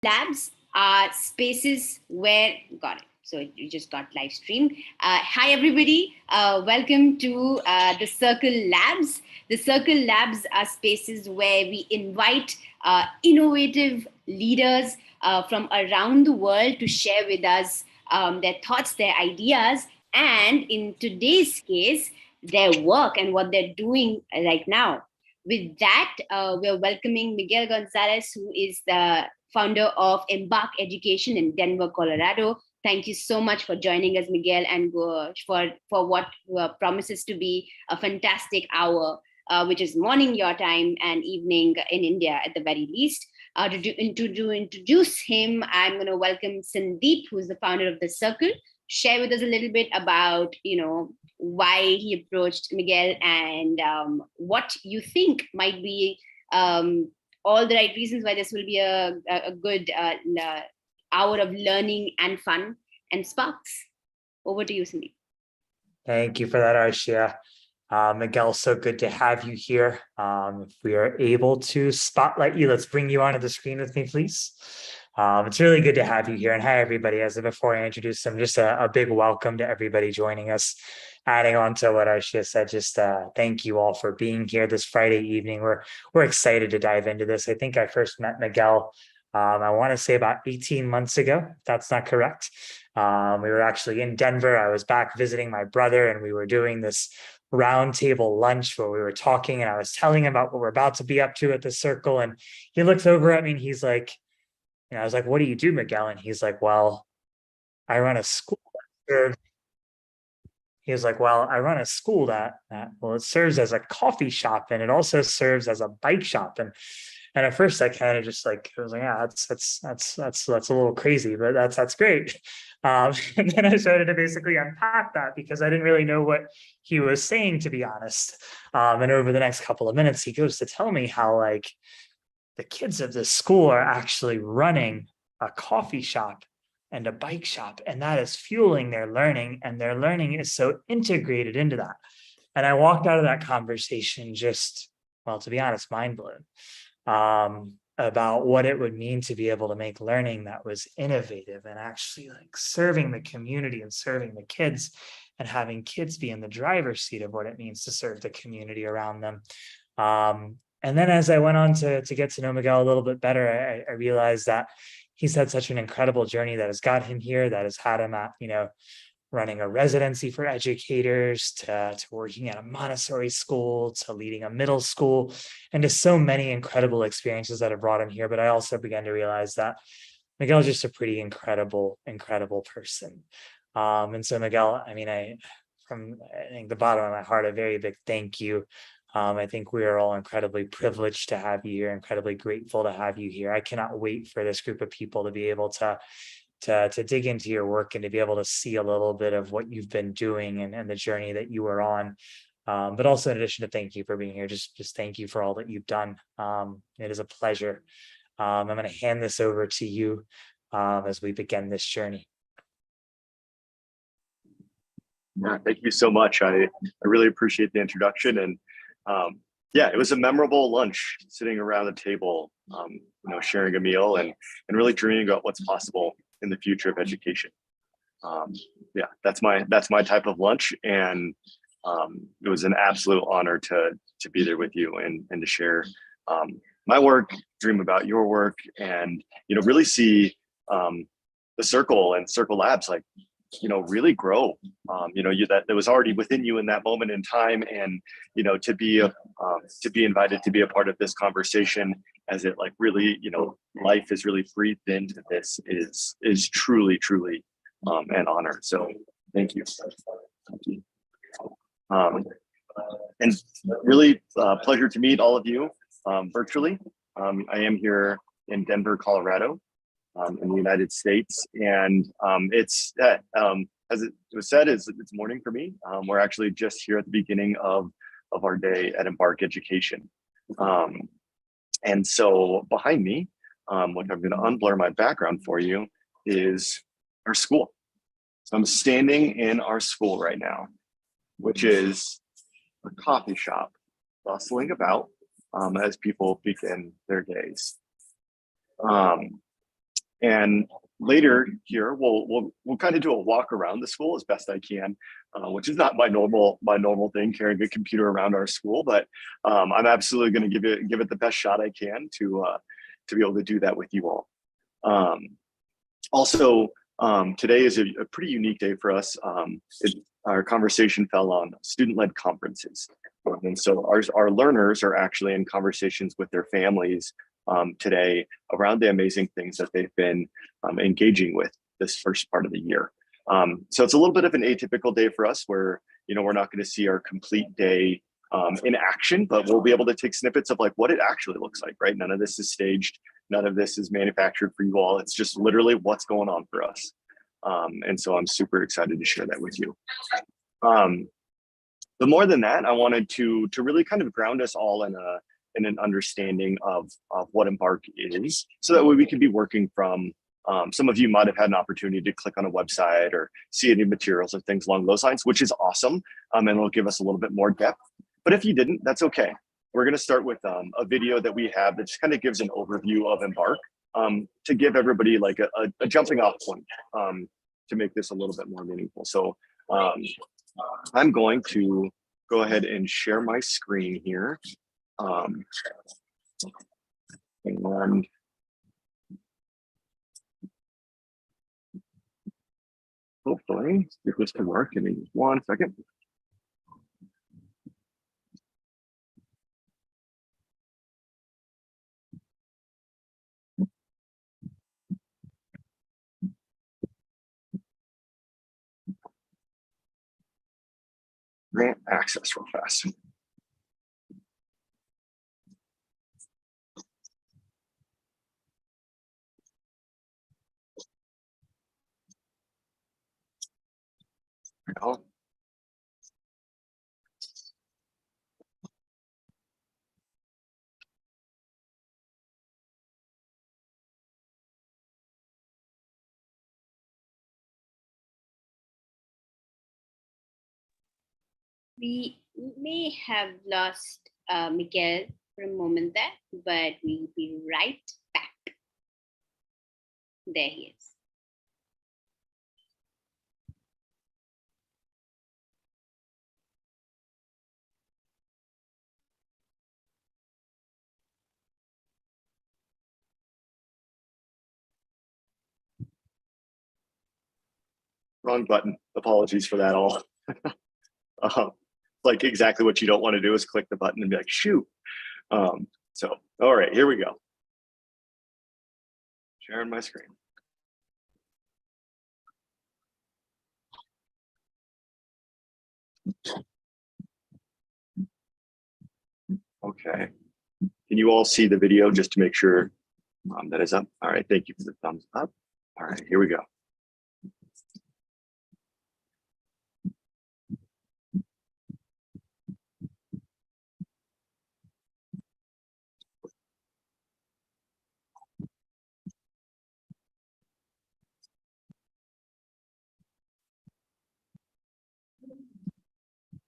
Labs are spaces where, got it. So you just got live stream. Hi, everybody. Welcome to the Circle Labs. The Circle Labs are spaces where we invite innovative leaders from around the world to share with us their thoughts, their ideas, and in today's case, their work and what they're doing right now. With that, we're welcoming Miguel Gonzalez, who is the founder of Embark Education in Denver, Colorado. Thank you so much for joining us, Miguel, and for what promises to be a fantastic hour, which is morning your time and evening in India at the very least. To introduce him, I'm going to welcome Sandeep, who's the founder of The Circle. Share with us a little bit about, why he approached Miguel and what you think might be all the right reasons why this will be a good hour of learning and fun and sparks. Over to you, Sandeep. Thank you for that, Arshia. Miguel, so good to have you here. If we are able to spotlight you, let's bring you onto the screen with me, please. It's really good to have you here. And hi, everybody. As before I introduce them, just a big welcome to everybody joining us. Adding on to what Arshia said, just thank you all for being here this Friday evening. We're excited to dive into this. I think I first met Miguel, I want to say about 18 months ago, if that's not correct. We were actually in Denver. I was back visiting my brother, and we were doing this roundtable lunch where we were talking, and I was telling him about what we're about to be up to at the Circle. And he looks over at me and he's like, I was like, what do you do, Miguel? And he's like, well, I run a school. He was like, well, I run a school that it serves as a coffee shop, and it also serves as a bike shop. And at first I kind of just I was like, yeah, that's a little crazy, but that's great. And then I started to basically unpack that because I didn't really know what he was saying, to be honest. And over the next couple of minutes, he goes to tell me how the kids of this school are actually running a coffee shop and a bike shop, and that is fueling their learning, and their learning is so integrated into that. And I walked out of that conversation just, well, to be honest, mind blown about what it would mean to be able to make learning that was innovative and actually serving the community and serving the kids, and having kids be in the driver's seat of what it means to serve the community around them. And then as I went on to get to know Miguel a little bit better, I realized that he's had such an incredible journey that has got him here, that has had him at, running a residency for educators, to working at a Montessori school, to leading a middle school, and to so many incredible experiences that have brought him here. But I also began to realize that Miguel is just a pretty incredible person. And so Miguel, from the bottom of my heart, a very big thank you. I think we are all incredibly privileged to have you here, incredibly grateful to have you here. I cannot wait for this group of people to be able to dig into your work and to be able to see a little bit of what you've been doing and the journey that you are on. But also, in addition to thank you for being here, just thank you for all that you've done. It is a pleasure. I'm going to hand this over to you as we begin this journey. Yeah, thank you so much. I really appreciate the introduction. And yeah, it was a memorable lunch, sitting around the table, sharing a meal and really dreaming about what's possible in the future of education. Yeah, that's my type of lunch, and it was an absolute honor to be there with you and to share my work, dream about your work, and really see the Circle and Circle Labs really grow. That was already within you in that moment in time, and to be invited to be a part of this conversation as it really life is really breathed into this is truly an honor. So thank you. And really pleasure to meet all of you virtually. I am here in Denver, Colorado, in the United States, and it's as it was said, it's morning for me. We're actually just here at the beginning of our day at Embark Education, and so behind me, what I'm going to unblur my background for you, is our school. So I'm standing in our school right now, which is a coffee shop bustling about as people begin their days. And later here, we'll kind of do a walk around the school as best I can, which is not my normal thing, carrying a computer around our school. But I'm absolutely going to give it the best shot I can to be able to do that with you all. Also, today is a pretty unique day for us. Our conversation fell on student-led conferences. And so our learners are actually in conversations with their families today around the amazing things that they've been engaging with this first part of the year. So it's a little bit of an atypical day for us where, we're not going to see our complete day in action, but we'll be able to take snippets of like what it actually looks like, right? None of this is staged. None of this is manufactured for you all. It's just literally what's going on for us. And so I'm super excited to share that with you. But more than that, I wanted to really kind of ground us all in an understanding of what Embark is, so that way we can be working from, some of you might have had an opportunity to click on a website or see any materials or things along those lines, which is awesome. And it'll give us a little bit more depth. But if you didn't, that's okay. We're going to start with a video that we have that just kind of gives an overview of Embark, to give everybody like a jumping off point, to make this a little bit more meaningful. So I'm going to go ahead and share my screen here. And hopefully, if this can work, give me 1 second. Grant access real fast. Oh. We may have lost Miguel for a moment there, but we'll be right back. There he is. Wrong button. Apologies for that all. Like exactly what you don't want to do is click the button and be like, shoot. So, all right, here we go. Sharing my screen. Okay. Can you all see the video just to make sure that is up? All right, thank you for the thumbs up. All right, here we go.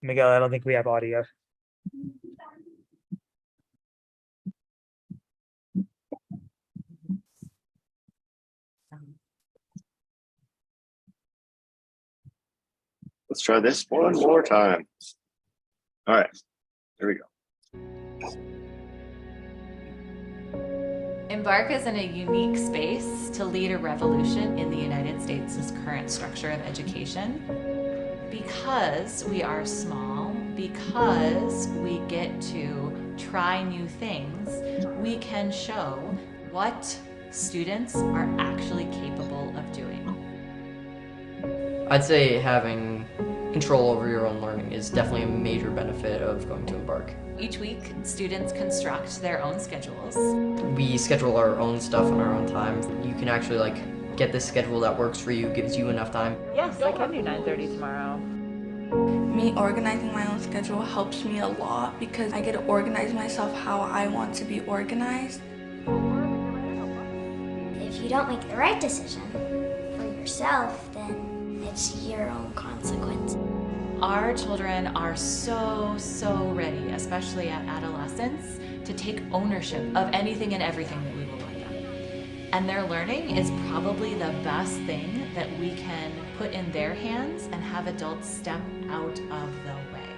Miguel, I don't think we have audio. Let's try this one more time. All right, there we go. Embark is in a unique space to lead a revolution in the United States' current structure of education. Because we are small, because we get to try new things, we can show what students are actually capable of doing. I'd say having control over your own learning is definitely a major benefit of going to Embark. Each week, students construct their own schedules. We schedule our own stuff on our own time. You can actually get the schedule that works for you, gives you enough time. Yes, I can do 9:30 tomorrow. Me organizing my own schedule helps me a lot because I get to organize myself how I want to be organized. If you don't make the right decision for yourself, then it's your own consequence. Our children are so ready, especially at adolescence, to take ownership of anything and everything that we will let them. And their learning is probably the best thing that we can put in their hands and have adults step out of the way.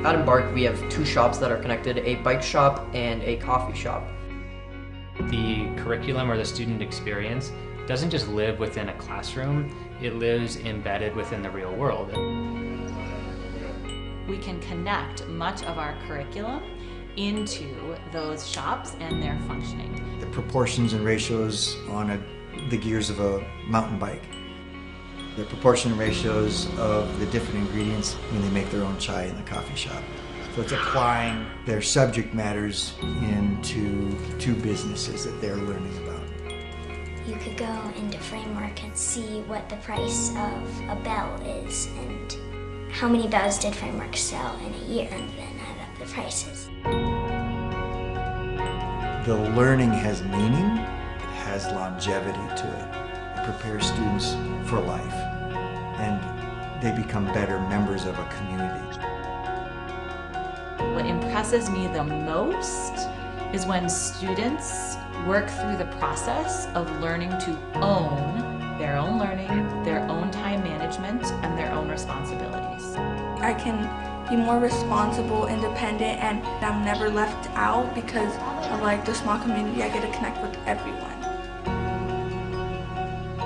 At Embark, we have 2 shops that are connected, a bike shop and a coffee shop. The curriculum or the student experience doesn't just live within a classroom, it lives embedded within the real world. We can connect much of our curriculum into those shops and their functioning. The proportions and ratios on the gears of a mountain bike. The proportion and ratios of the different ingredients when they make their own chai in the coffee shop. So it's applying their subject matters into 2 businesses that they're learning about. You could go into Framework and see what the price of a bell is and how many bells did Framework sell in a year, and then add up the prices. The learning has meaning, it has longevity to it. It prepares students for life, and they become better members of a community. What impresses me the most is when students work through the process of learning to own their own learning, their own time management, and their own responsibilities. I can be more responsible, independent, and I'm never left out because of like the small community. I get to connect with everyone.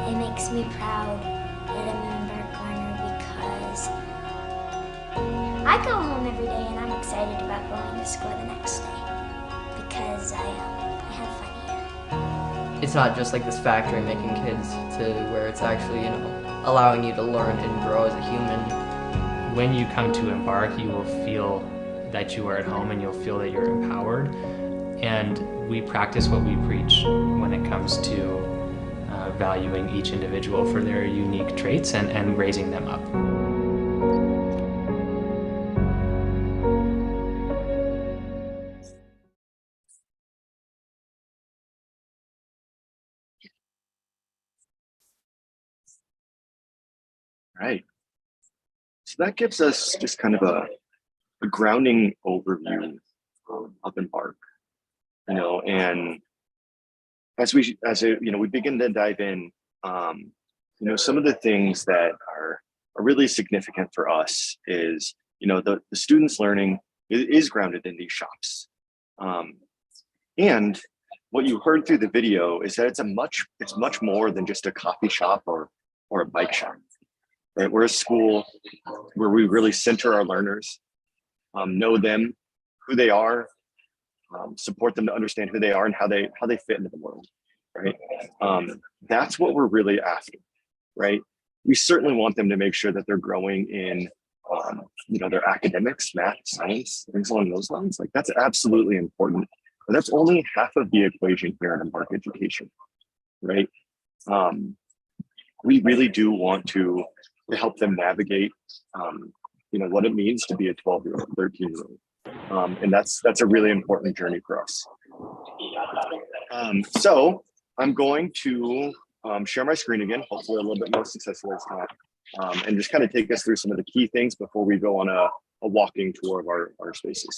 It makes me proud that I'm an Embark learner because I go home every day and I'm excited about going to school the next day because I have fun here. It's not just like this factory making kids to where it's actually, allowing you to learn and grow as a human. When you come to Embark, you will feel that you are at home and you'll feel that you're empowered. And we practice what we preach when it comes to valuing each individual for their unique traits and raising them up. Right. So that gives us just kind of a grounding overview of Embark, and as we begin to dive in, some of the things that are really significant for us is, the students' learning is grounded in these shops. And what you heard through the video is that it's much more than just a coffee shop or a bike shop. Right? We're a school where we really center our learners, know them, who they are, support them to understand who they are and how they fit into the world. Right? That's what we're really after. Right? We certainly want them to make sure that they're growing in, their academics, math, science, things along those lines. Like that's absolutely important. But that's only half of the equation here at Embark Education. Right? We really do want to help them navigate, what it means to be a 12-year-old, 13-year-old. And that's a really important journey for us. So I'm going to share my screen again, hopefully a little bit more successful this time, and just kind of take us through some of the key things before we go on a walking tour of our spaces.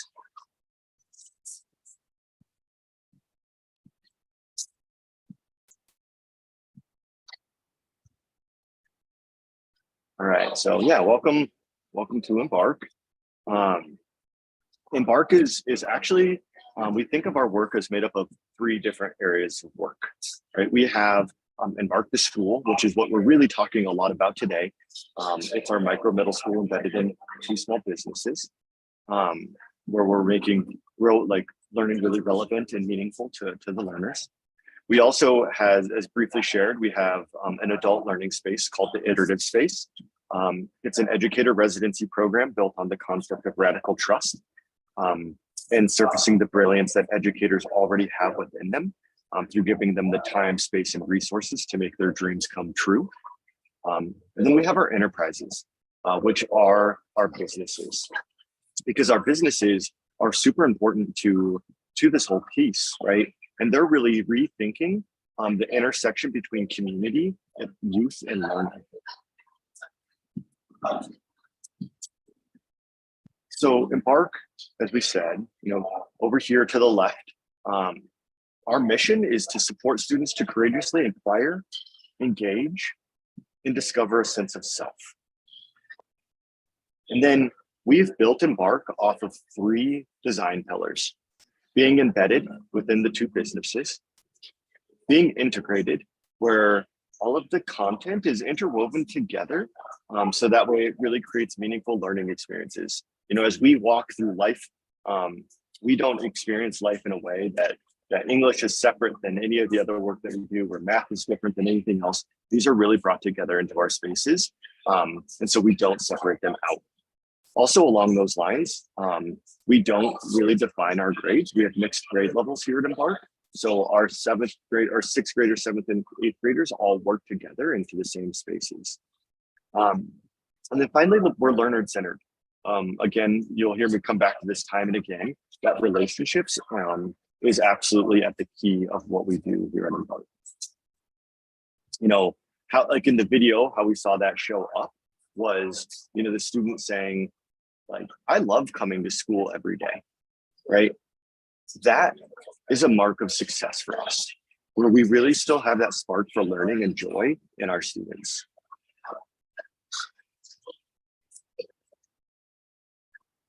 All right, so yeah, welcome to Embark. Embark is actually, we think of our work as made up of 3 different areas of work, right? We have Embark the school, which is what we're really talking a lot about today. It's our micro middle school embedded in 2 small businesses, where we're making learning really relevant and meaningful to the learners. We also have, as briefly shared, we have an adult learning space called the Iterative Space. It's an educator residency program built on the concept of radical trust, and surfacing the brilliance that educators already have within them, through giving them the time, space, and resources to make their dreams come true. And then we have our enterprises, which are our businesses, because our businesses are super important to this whole piece, right? And they're really rethinking the intersection between community and youth and learning. So Embark, as we said, over here to the left, Our mission is to support students to courageously inquire, engage, and discover a sense of self. And then we've built Embark off of 3 design pillars: being embedded within the 2 businesses, being integrated, where all of the content is interwoven together, so that way it really creates meaningful learning experiences. You know, as we walk through life, we don't experience life in a way that English is separate than any of the other work that we do, where math is different than anything else. These are really brought together into our spaces, and so we don't separate them out. Also along those lines, we don't really define our grades. We have mixed grade levels here at Embark. So our 7th grade, our 6th graders, 7th and 8th graders all work together into the same spaces. And then finally, we're learner-centered. Again, you'll hear me come back to this time and again, that relationships is absolutely at the key of what we do here at Embark. You know, how, like in the video, how we saw that show up was, you know, the student saying, like, I love coming to school every day, right? That is a mark of success for us, where we really still have that spark for learning and joy in our students.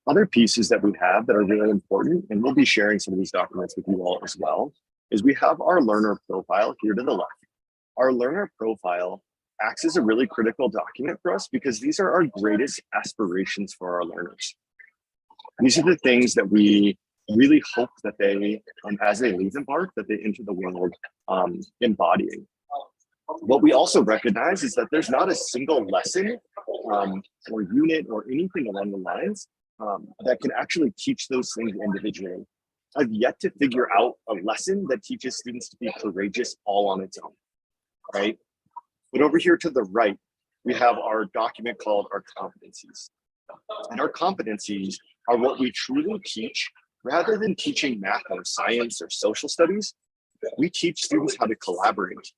Other pieces that we have that are really important, and we'll be sharing some of these documents with you all as well, is we have our learner profile here to the left. Our learner profile acts as a really critical document for us because these are our greatest aspirations for our learners. These are the things that we really hope that they, as they leave Embark, that they enter the world embodying. What we also recognize is that there's not a single lesson or unit or anything along the lines that can actually teach those things individually. I've yet to figure out a lesson that teaches students to be courageous all on its own, right? But over here to the right, we have our document called our competencies. And our competencies are what we truly teach. Rather than teaching math or science or social studies, we teach students how to collaborate,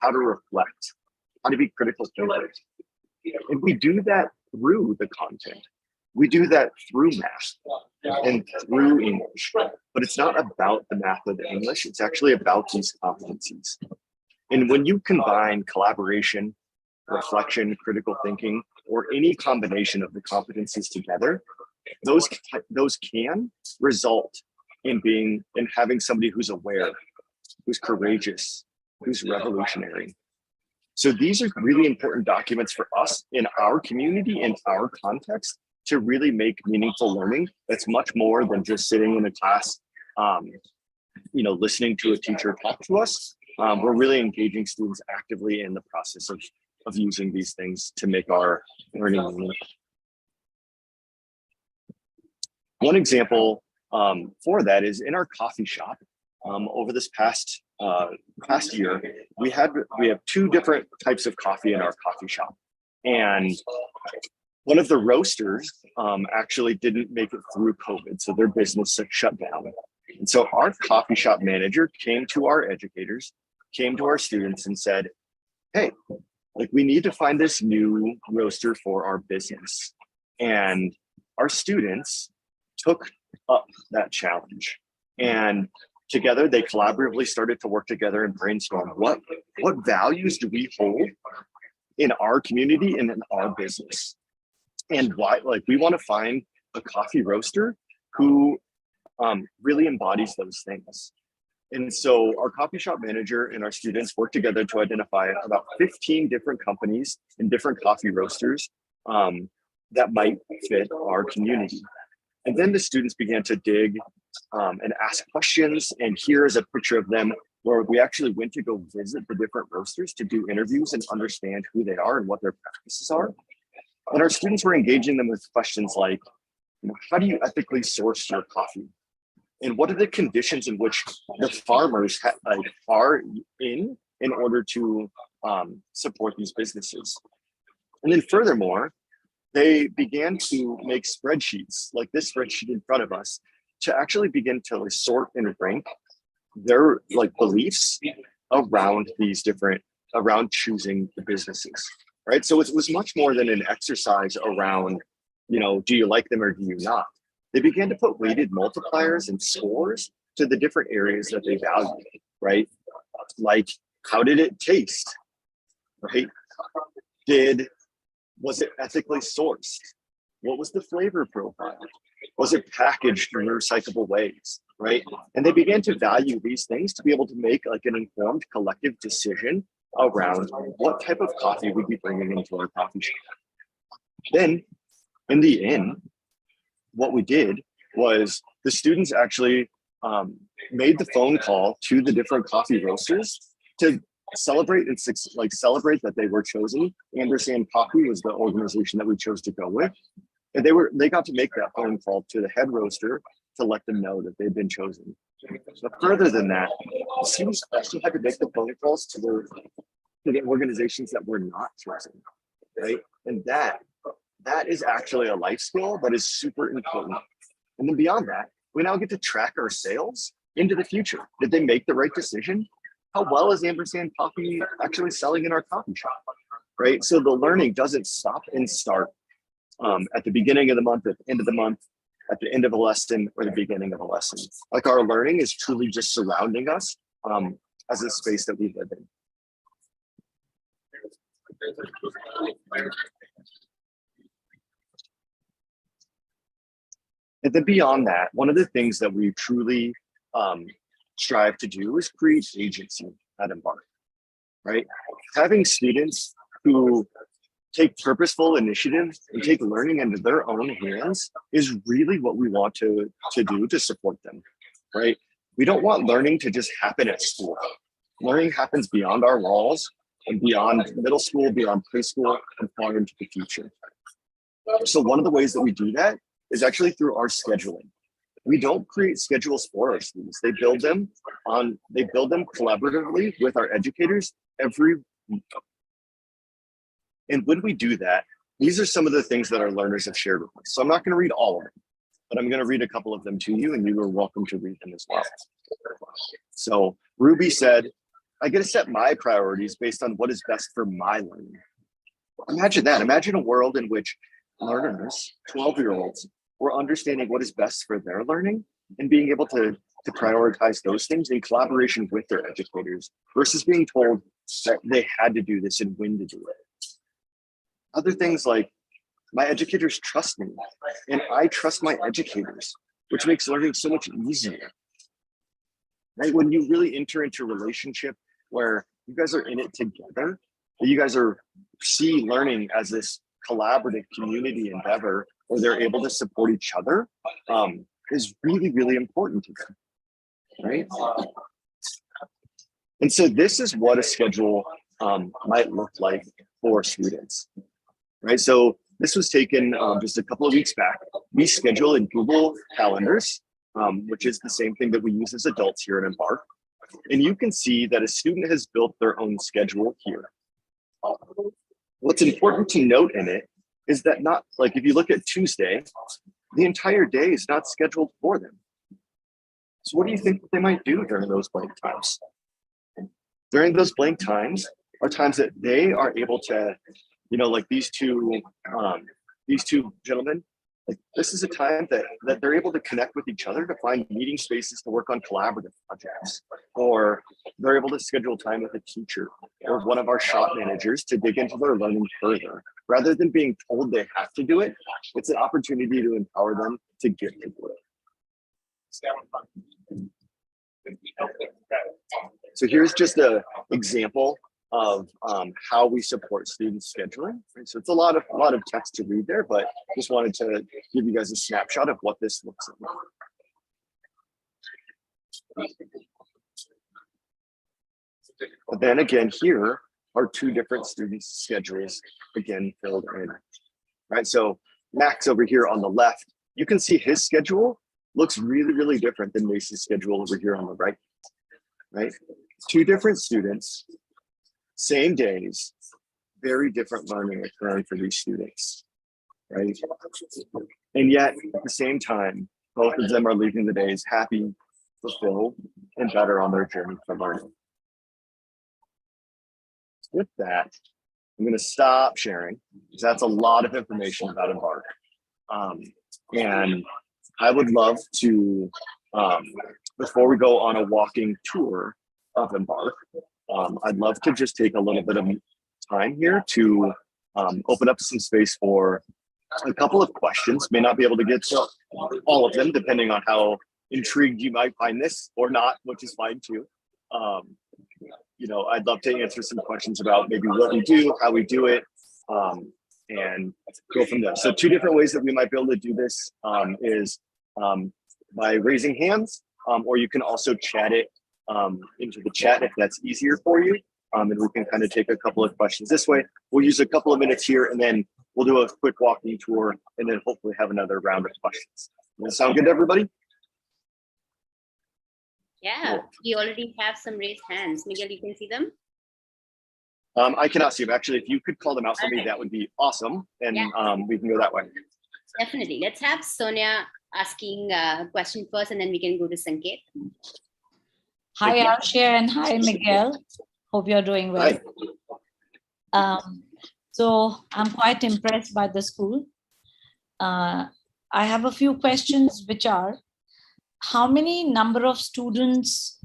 how to reflect, how to be critical thinkers. And we do that through the content. We do that through math and through English, but it's not about the math or the English. It's actually about these competencies. And when you combine collaboration, reflection, critical thinking, or any combination of the competencies together, those can result in having somebody who's aware, who's courageous, who's revolutionary. So these are really important documents for us in our community, in our context, to really make meaningful learning that's much more than just sitting in a class, you know, listening to a teacher talk to us. We're really engaging students actively in the process of using these things to make our learning meaningful. One example for that is in our coffee shop. Over this past year, we have 2 different types of coffee in our coffee shop, and one of the roasters actually didn't make it through COVID, so their business shut down. And so our coffee shop manager came to our educators, came to our students, and said, "Hey, like, we need to find this new roaster for our business." And our students took up that challenge, and together they collaboratively started to work together and brainstorm what values do we hold in our community and in our business, and why, like, we want to find a coffee roaster who really embodies those things. And so our coffee shop manager and our students worked together to identify about 15 different companies and different coffee roasters that might fit our community. And then the students began to dig and ask questions. And here is a picture of them where we actually went to go visit the different roasters to do interviews and understand who they are and what their practices are. And our students were engaging them with questions like, you know, how do you ethically source your coffee? And what are the conditions in which the farmers are in order to support these businesses? And then furthermore, they began to make spreadsheets like this spreadsheet in front of us to actually begin to sort and rank their beliefs around choosing the businesses, right? So it was much more than an exercise around, you know, do you like them or do you not? They began to put weighted multipliers and scores to the different areas that they value, right? Like, how did it taste, right? Was it ethically sourced? What was the flavor profile? Was it packaged in recyclable ways, right? And they began to value these things to be able to make like an informed collective decision around what type of coffee we'd be bringing into our coffee shop. Then in the end, what we did was the students actually made the phone call to the different coffee roasters to celebrate celebrate that they were chosen. Ampersand Coffee was the organization that we chose to go with. And they got to make that phone call to the head roaster to let them know that they'd been chosen. But further than that, the students actually had to make the phone calls to the organizations that were not chosen, right? And that is actually a life skill that is super important. And then beyond that, we now get to track our sales into the future. Did they make the right decision? How well is Ampersand Coffee actually selling in our coffee shop, right? So the learning doesn't stop and start at the beginning of the month, at the end of the month, at the end of a lesson, or the beginning of a lesson. Like, our learning is truly just surrounding us as a space that we live in. And then beyond that, one of the things that we truly strive to do is create agency at Embark, right? Having students who take purposeful initiative and take learning into their own hands is really what we want to do to support them, right? We don't want learning to just happen at school. Learning happens beyond our walls and beyond middle school, beyond preschool, and far into the future. So one of the ways that we do that is actually through our scheduling. We don't create schedules for our students. They build them collaboratively with our educators every week. And when we do that, these are some of the things that our learners have shared with us. So I'm not going to read all of them, but I'm going to read a couple of them to you, and you are welcome to read them as well. So Ruby said, I get to set my priorities based on what is best for my learning. Imagine that. Imagine a world in which learners, 12-year-olds, were understanding what is best for their learning and being able to prioritize those things in collaboration with their educators versus being told that they had to do this and when to do it. Other things like, my educators trust me and I trust my educators, which makes learning so much easier. Right? When you really enter into a relationship where you guys are in it together, you guys see learning as this collaborative community endeavor where they're able to support each other, is really, really important to them, right? And so this is what a schedule might look like for students, right? So this was taken just a couple of weeks back. We schedule in Google Calendars, which is the same thing that we use as adults here at Embark. And you can see that a student has built their own schedule here. What's important to note in it is that not like, if you look at Tuesday, the entire day is not scheduled for them. So what do you think they might do during those blank times? During those blank times are times that they are able to, like these two gentlemen, like this is a time that they're able to connect with each other to find meeting spaces to work on collaborative projects, or they're able to schedule time with a teacher or one of our shop managers to dig into their learning further. Rather than being told they have to do it, it's an opportunity to empower them to get to do it. So here's just an example of how we support student scheduling. Right? So it's a lot of text to read there, but just wanted to give you guys a snapshot of what this looks like. But then again, here are two different students' schedules again filled in. Right. So Max over here on the left, you can see his schedule looks really, really different than Mace's schedule over here on the right. Right. Two different students, same days, very different learning occurring for these students, right? And yet, at the same time, both of them are leaving the days happy, fulfilled, and better on their journey for learning. With that, I'm going to stop sharing because that's a lot of information about Embark. And I would love to Um, Before we go on a walking tour of Embark, I'd love to just take a little bit of time here to open up some space for a couple of questions. May not be able to get to all of them, depending on how intrigued you might find this or not, which is fine too. I'd love to answer some questions about maybe what we do, how we do it, and go from there. So 2 different ways that we might be able to do this is by raising hands, or you can also chat it into the chat if that's easier for you. And we can kind of take a couple of questions this way. We'll use a couple of minutes here, and then we'll do a quick walking tour, and then hopefully have another round of questions. Does that sound good to everybody? Yeah, we already have some raised hands. Miguel, you can see them? I cannot see them. Actually, if you could call them out for me, that would be awesome. And we can go that way. Definitely. Let's have Sonia asking a question first, and then we can go to Sanket. Hi, Arshia, and hi, Miguel. Hope you're doing well. So I'm quite impressed by the school. I have a few questions, which are, how many number of students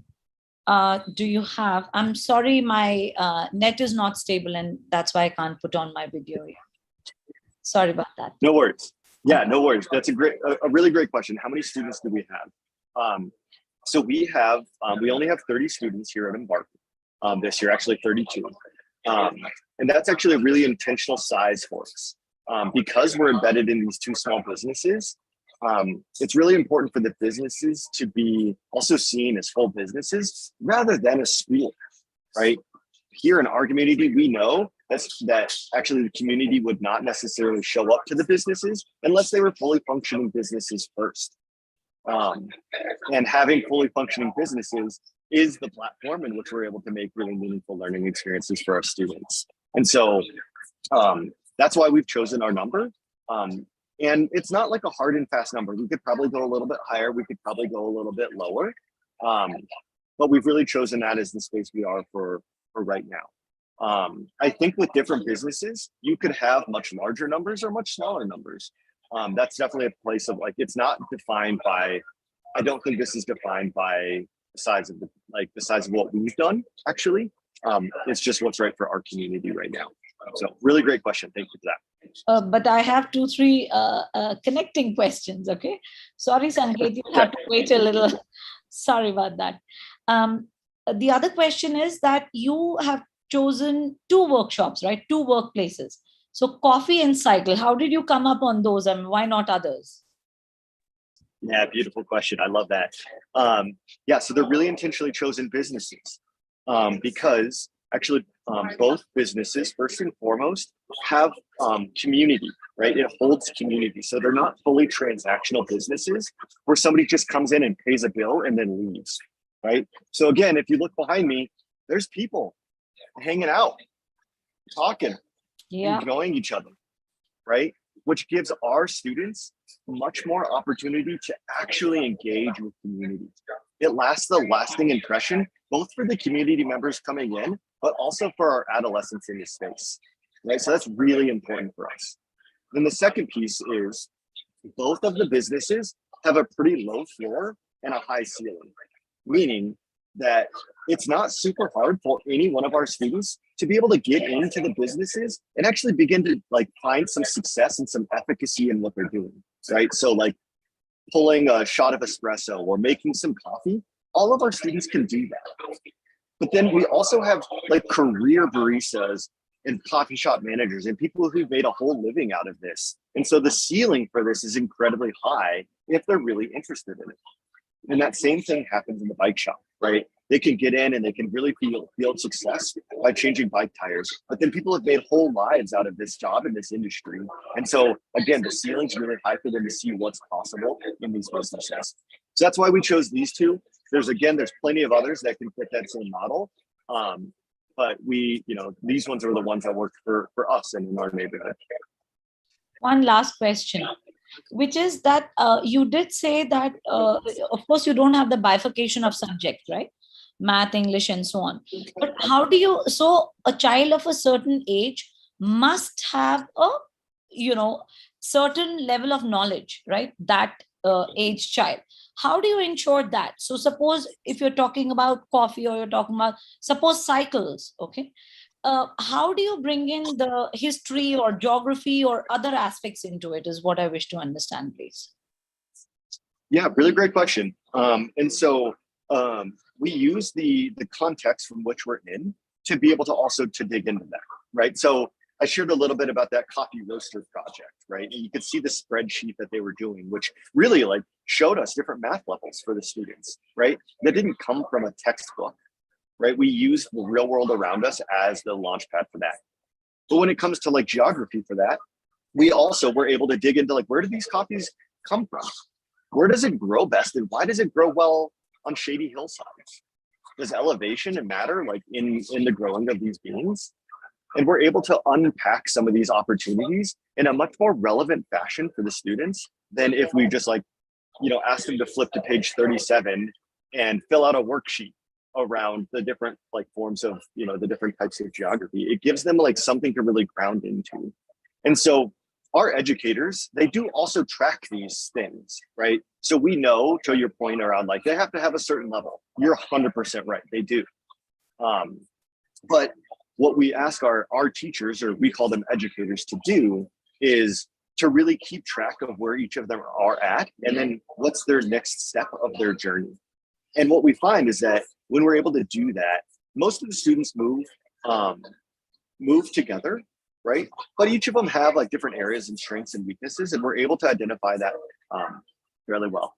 do you have? I'm sorry, my net is not stable, and that's why I can't put on my video here. Sorry about that. No worries. Yeah, no worries. That's a really great question. How many students do we have? So we only have 30 students here at Embark this year, actually 32. And that's actually a really intentional size for us. Because we're embedded in these 2 small businesses, it's really important for the businesses to be also seen as full businesses rather than a school, right? Here in our community, we know that actually the community would not necessarily show up to the businesses unless they were fully functioning businesses first. And having fully functioning businesses is the platform in which we're able to make really meaningful learning experiences for our students. And so that's why we've chosen our number. And it's not like a hard and fast number. We could probably go a little bit higher. We could probably go a little bit lower. But we've really chosen that as the space we are for right now. I think with different businesses, you could have much larger numbers or much smaller numbers. That's definitely a place of it's not defined by, I don't think this is defined by the size of the size of what we've done, actually. It's just what's right for our community right now. So really great question. Thank you for that. But I have 2, 3 connecting questions, okay? Sorry, Sanket, you have to wait a little. Sorry about that. The other question is that you have chosen 2 workshops, right? 2 workplaces. So coffee and cycle, how did you come up on those? I mean, why not others? Yeah, beautiful question. I love that. So they're really intentionally chosen businesses because actually both businesses, first and foremost, have community, right? It holds community. So they're not fully transactional businesses where somebody just comes in and pays a bill and then leaves, right? So again, if you look behind me, there's people hanging out, talking, enjoying each other, right? Which gives our students much more opportunity to actually engage with community. It lasts a lasting impression, both for the community members coming in, but also for our adolescents in this space, right? So that's really important for us. Then the second piece is both of the businesses have a pretty low floor and a high ceiling, meaning that it's not super hard for any one of our students to be able to get into the businesses and actually begin to find some success and some efficacy in what they're doing, right? So pulling a shot of espresso or making some coffee, all of our students can do that. But then we also have career baristas and coffee shop managers and people who've made a whole living out of this. And so the ceiling for this is incredibly high if they're really interested in it. And that same thing happens in the bike shop, right? They can get in and they can really feel success by changing bike tires. But then people have made whole lives out of this job in this industry. And so again, the ceiling's really high for them to see what's possible in these businesses. So that's why we chose these 2. There's plenty of others that can fit that same model. But these ones are the ones that work for us and in our neighborhood. One last question, which is that you did say that, of course, you don't have the bifurcation of subjects, right? Math, English, and so on. But so a child of a certain age must have a, certain level of knowledge, right? That age child. How do you ensure that? So suppose if you're talking about coffee, or you're talking about, suppose, cycles, okay? How do you bring in the history or geography or other aspects into it, is what I wish to understand, please. Yeah, really great question. And so we use the context from which we're in to be able to also to dig into that, right? So I shared a little bit about that coffee roaster project, right? And you could see the spreadsheet that they were doing, which really like showed us different math levels for the students, right? That didn't come from a textbook, right? We used the real world around us as the launch pad for that. But when it comes to like geography for that, we also were able to dig into like, where do these coffees come from? Where does it grow best? And why does it grow well on shady hillsides? Does elevation matter like in the growing of these beans? And we're able to unpack some of these opportunities in a much more relevant fashion for the students than if we just like, ask them to flip to page 37 and fill out a worksheet around the different like forms of, the different types of geography. It gives them like something to really ground into. And so our educators, they do also track these things, right? So we know, to your point around like, they have to have a certain level. You're 100% right, they do. But what we ask our teachers, or we call them educators, to do is to really keep track of where each of them are at, and then what's their next step of their journey. And what we find is that when we're able to do that, most of the students move together, right? But each of them have like different areas and strengths and weaknesses, and we're able to identify that fairly well.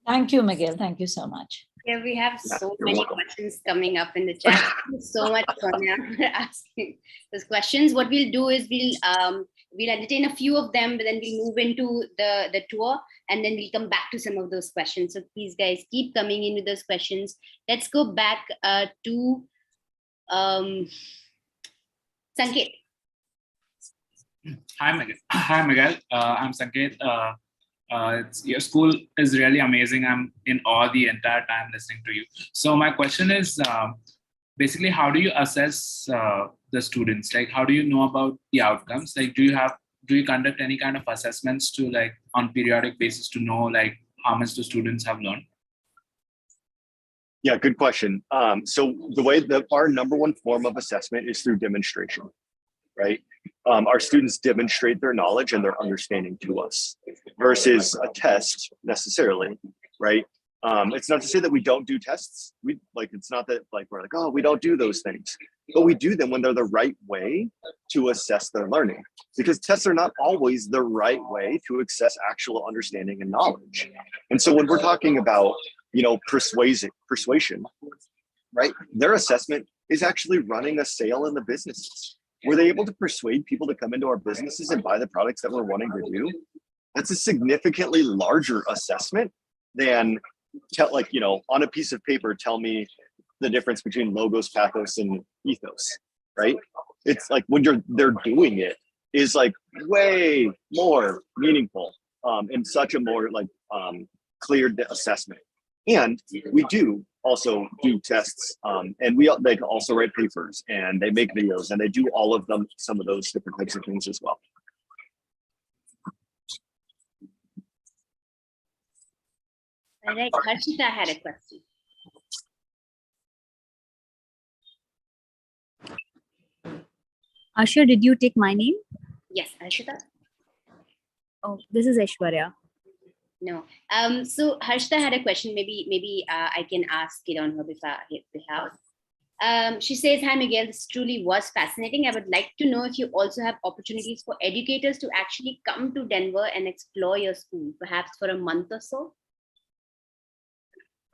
Thank you, Miguel. Thank you so much. Yeah, we have so many questions coming up in the chat. Thank you so much, Sonia, for asking those questions. What we'll do is we'll entertain a few of them, but then we'll move into the tour, and then we'll come back to some of those questions. So please, guys, keep coming in with those questions. Let's go back to Sanket. Hi, Miguel. Hi, Miguel. I'm Sanket. Your school is really amazing. I'm in awe the entire time listening to you. So my question is basically, how do you assess the students? Like, how do you know about the outcomes? Like, do you conduct any kind of assessments to like on periodic basis to know like how much the students have learned? Yeah, good question. So the way that our number one form of assessment is through demonstration, right? Our students demonstrate their knowledge and their understanding to us versus a test necessarily, right? It's not to say that we don't do tests. It's not that like we're like, oh, we don't do those things, but we do them when they're the right way to assess their learning, because tests are not always the right way to assess actual understanding and knowledge. And so when we're talking about, persuasion, right? Their assessment is actually running a sale in the businesses. Were they able to persuade people to come into our businesses and buy the products that we're wanting to do? That's a significantly larger assessment than on a piece of paper, tell me the difference between logos, pathos, and ethos, right? It's like when they're doing it is like way more meaningful and such a more clear assessment. And we do also do tests, and they can also write papers, and they make videos, and they do all of them, some of those different types of things as well. All right, Harshita had a question. Asha, did you take my name? Yes, Harshita. Oh, this is Aishwarya. No. So Harshita had a question. Maybe I can ask it on her behalf. She says, "Hi Miguel, this truly was fascinating. I would like to know if you also have opportunities for educators to actually come to Denver and explore your school, perhaps for a month or so."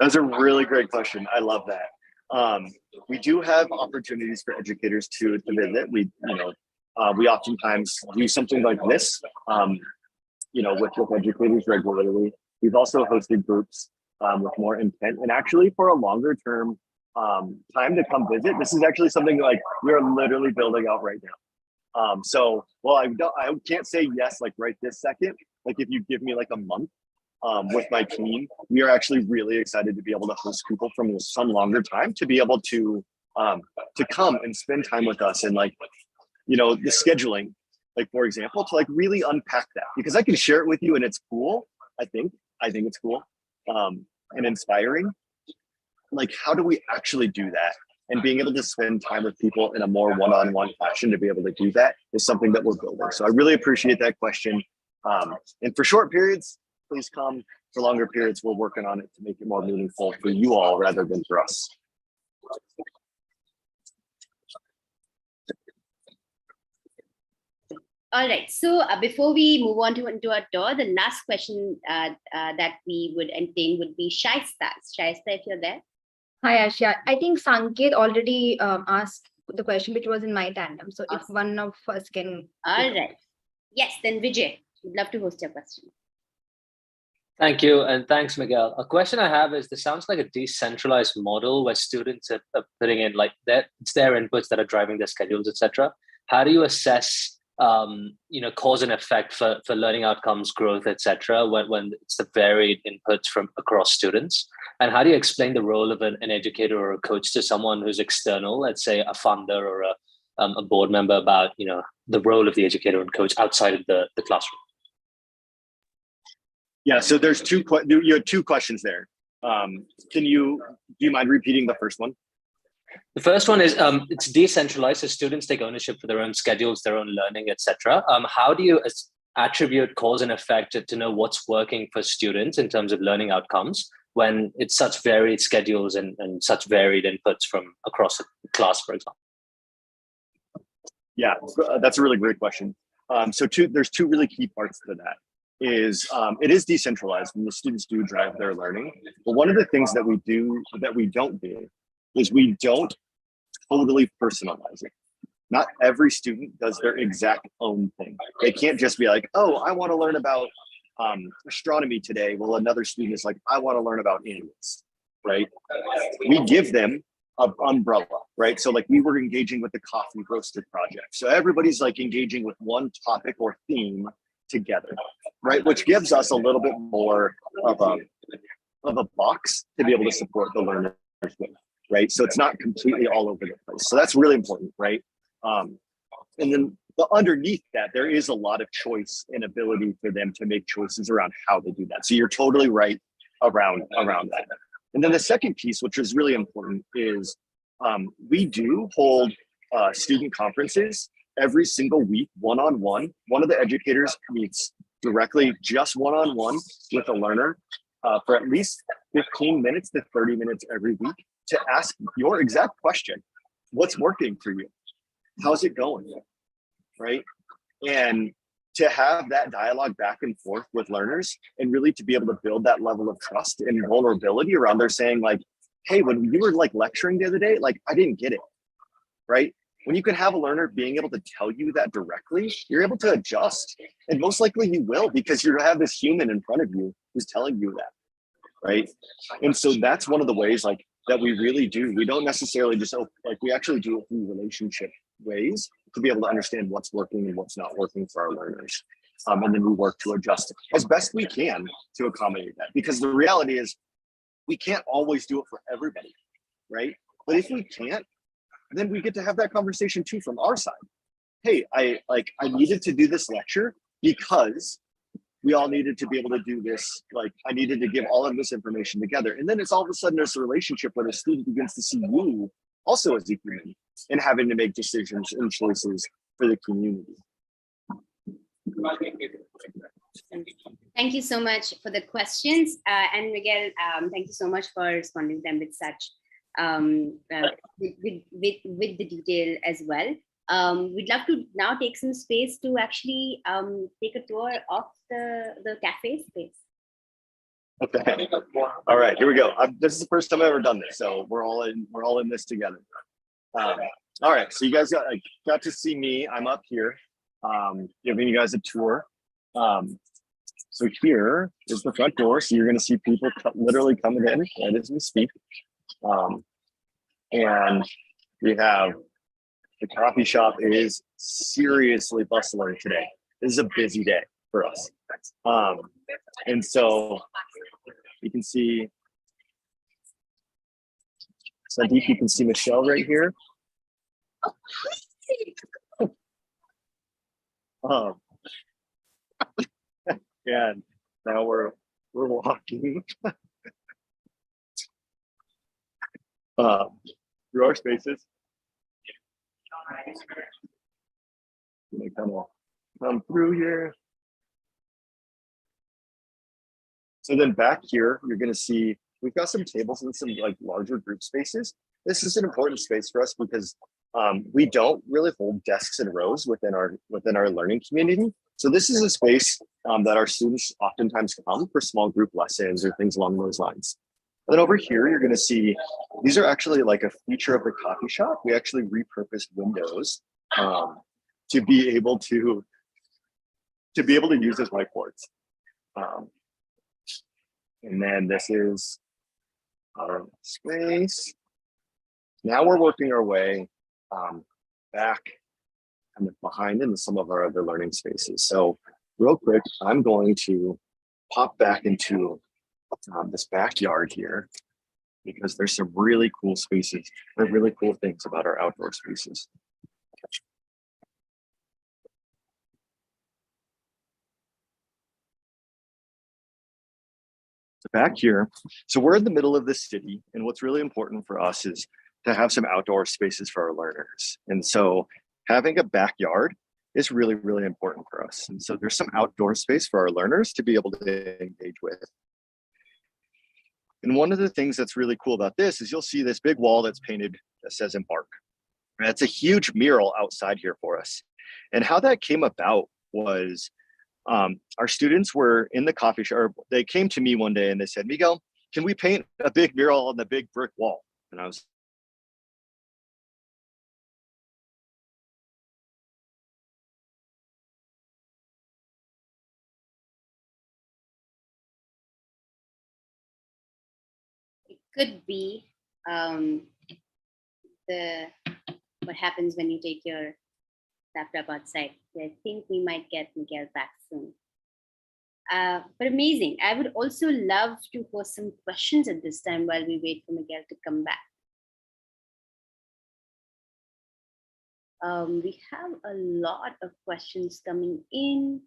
That's a really great question. I love that. We do have opportunities for educators to visit. We oftentimes do something like this. With educators regularly. We've also hosted groups with more intent, and actually for a longer term time to come visit. This is actually something like we are literally building out right now. I can't say yes like right this second. Like if you give me like a month with my team, we are actually really excited to be able to host people from some longer time to be able to come and spend time with us, and the scheduling like for example, to like really unpack that, because I can share it with you and it's cool. I think it's cool and inspiring. Like, how do we actually do that? And being able to spend time with people in a more one-on-one fashion to be able to do that is something that we're building. So I really appreciate that question. And for short periods, please come. For longer periods, we're working on it to make it more meaningful for you all rather than for us. All right. So before we move on into our tour, the last question that we would entertain would be Shaista. Shaista, if you're there. Hi, Asha. I think Sanket already asked the question, which was in my tandem. So if one of us can. All right. Yes, then Vijay, would love to host your question. Thank you, and thanks, Miguel. A question I have is, this sounds like a decentralized model where students are putting in like it's their inputs that are driving their schedules, etc. How do you assess, cause and effect for learning outcomes, growth, etc. when it's the varied inputs from across students? And how do you explain the role of an educator or a coach to someone who's external, let's say a funder or a board member, about the role of the educator and coach outside of the classroom? Yeah, so there's you had two questions there. Do you mind repeating the first one? The first one is it's decentralized, so students take ownership for their own schedules, their own learning, etc. How do you attribute cause and effect to know what's working for students in terms of learning outcomes when it's such varied schedules and such varied inputs from across the class, for example? Yeah, that's a really great question. So there's two really key parts to that. It is decentralized and the students do drive their learning. But one of the things that we don't do is we don't totally personalize it. Not every student does their exact own thing. They can't just be like, oh, I want to learn about astronomy today. Well, another student is like, I want to learn about animals, right? We give them an umbrella, right? So like we were engaging with the coffee roasted project. So everybody's like engaging with one topic or theme together, right? Which gives us a little bit more of a box to be able to support the learners with, right? So it's not completely all over the place. So that's really important, right? And then underneath that, there is a lot of choice and ability for them to make choices around how they do that. So you're totally right around that. And then the second piece, which is really important, is we do hold student conferences every single week, one-on-one. One of the educators meets directly just one-on-one with a learner for at least 15 minutes to 30 minutes every week to ask your exact question. What's working for you? How's it going? Right? And to have that dialogue back and forth with learners and really to be able to build that level of trust and vulnerability around their saying like, hey, when you were like lecturing the other day, like I didn't get it, right? When you can have a learner being able to tell you that directly, you're able to adjust. And most likely you will, because you have this human in front of you who's telling you that, right? And so that's one of the ways like that we really do. We don't necessarily just, we actually do it through relationship ways to be able to understand what's working and what's not working for our learners. And then we work to adjust it as best we can to accommodate that. Because the reality is we can't always do it for everybody, right? But if we can't, then we get to have that conversation too from our side. Hey, I needed to do this lecture because we all needed to be able to do this. Like I needed to give all of this information together. And then it's all of a sudden there's a relationship where the student begins to see you also as a human and having to make decisions and choices for the community. Thank you so much for the questions. And Miguel, thank you so much for responding to them with such with the detail as well. We'd love to now take some space to actually take a tour of the cafe space. Okay. All right, here we go. This is the first time I've ever done this, so we're all in this together. All right, so you guys got to see me. I'm up here, giving you guys a tour. So here is the front door. So you're going to see people literally coming in right as we speak. And we have the coffee shop is seriously bustling today. This is a busy day for us. And so you can see Sandeep, you can see Michelle right here. Um, and now we're walking through our spaces. They come through here. So then back here, you're going to see we've got some tables and some like larger group spaces. This is an important space for us because we don't really hold desks and rows within our learning community. So this is a space that our students oftentimes come for small group lessons or things along those lines. And then over here, you're going to see these are actually like a feature of the coffee shop. We actually repurposed windows to be able to use as whiteboards. And then this is our space. Now we're working our way back kind of behind into some of our other learning spaces. So real quick, I'm going to pop back into this backyard here because there's some really cool spaces. There are really cool things about our outdoor spaces. So back here, so we're in the middle of the city, and what's really important for us is to have some outdoor spaces for our learners. And so having a backyard is really, really important for us. And so there's some outdoor space for our learners to be able to engage with. And one of the things that's really cool about this is you'll see this big wall that's painted that says Embark. And it's a huge mural outside here for us. And how that came about was our students were in the coffee shop. They came to me one day and they said, Miguel, can we paint a big mural on the big brick wall? And I was Could be what happens when you take your laptop outside. I think we might get Miguel back soon. But amazing. I would also love to host some questions at this time while we wait for Miguel to come back. We have a lot of questions coming in.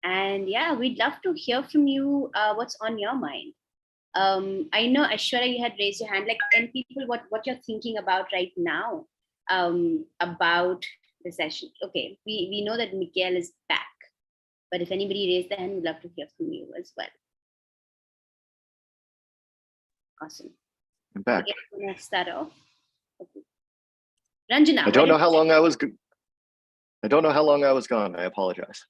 And yeah, we'd love to hear from you what's on your mind. I know, Aishwarya, you had raised your hand, like, and people, what you're thinking about right now about the session. Okay, we know that Miguel is back, but if anybody raised their hand, we'd love to hear from you as well. Awesome. I'm back. I'm gonna start off. Okay. Ranjana. I don't know how long I was gone. I apologize.